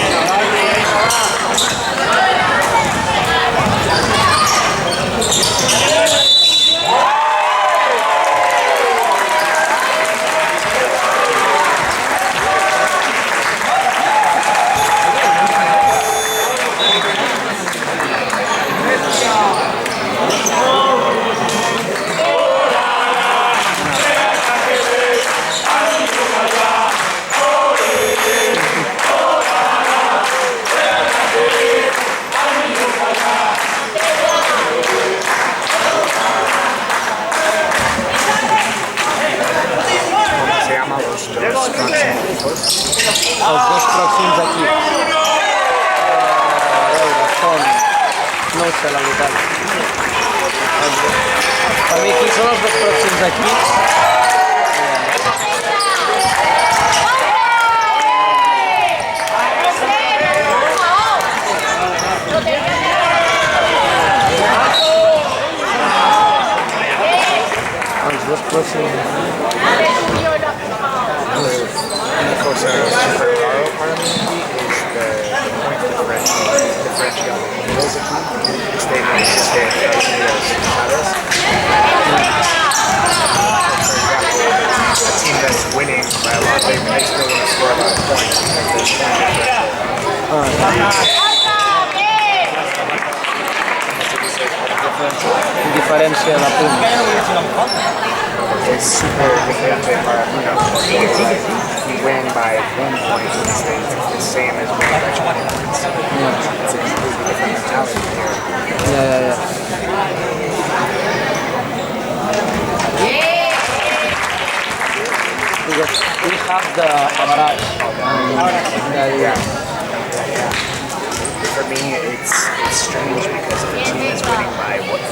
[SPEAKER 7] Se llama los dos próximos.
[SPEAKER 3] Els dos pròxims equips. A veure, són... No ho sé, la veritat. Per mi, qui són els dos pròxims equips? Els dos pròxims...
[SPEAKER 7] Una cosa super raro para mí es the point differential de los equipos de Estados Unidos, ¿sabes? For example, a team that's winning by a lot, they still want to score a lot of points because there's point differential.
[SPEAKER 3] Diferència de punts.
[SPEAKER 7] It's super diferente para uno. You win by 1 point, it's the same as winning by 20 points. It's a completely different mentality here.
[SPEAKER 3] Ja. Because we have the average.
[SPEAKER 7] For me, it's strange because the team is winning by 30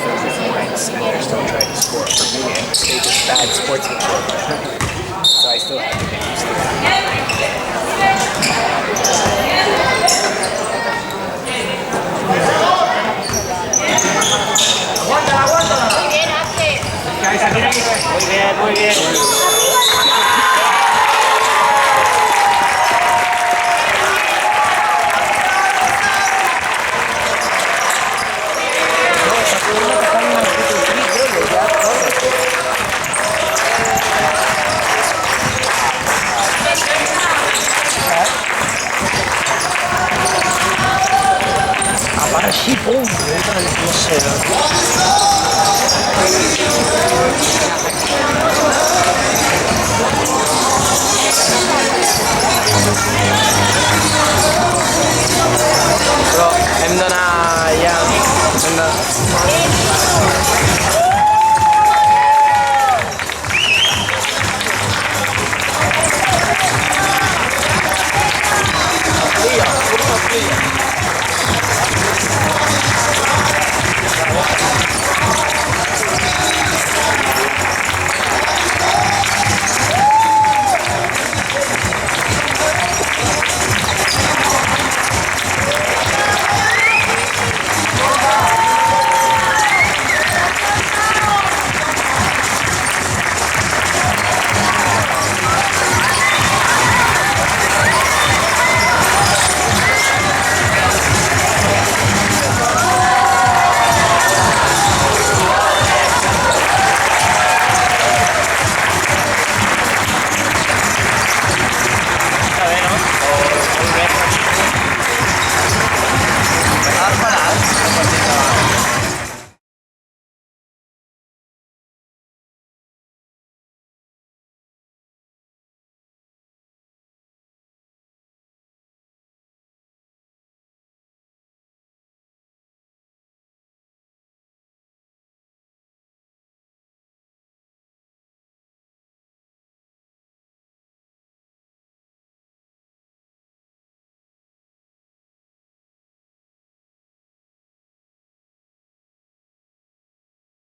[SPEAKER 7] points and they're still trying to score. For me, a mistake is bad sportsmanship. So I still have to get used to that.
[SPEAKER 4] Muy bien.
[SPEAKER 3] Així, pum! No sé,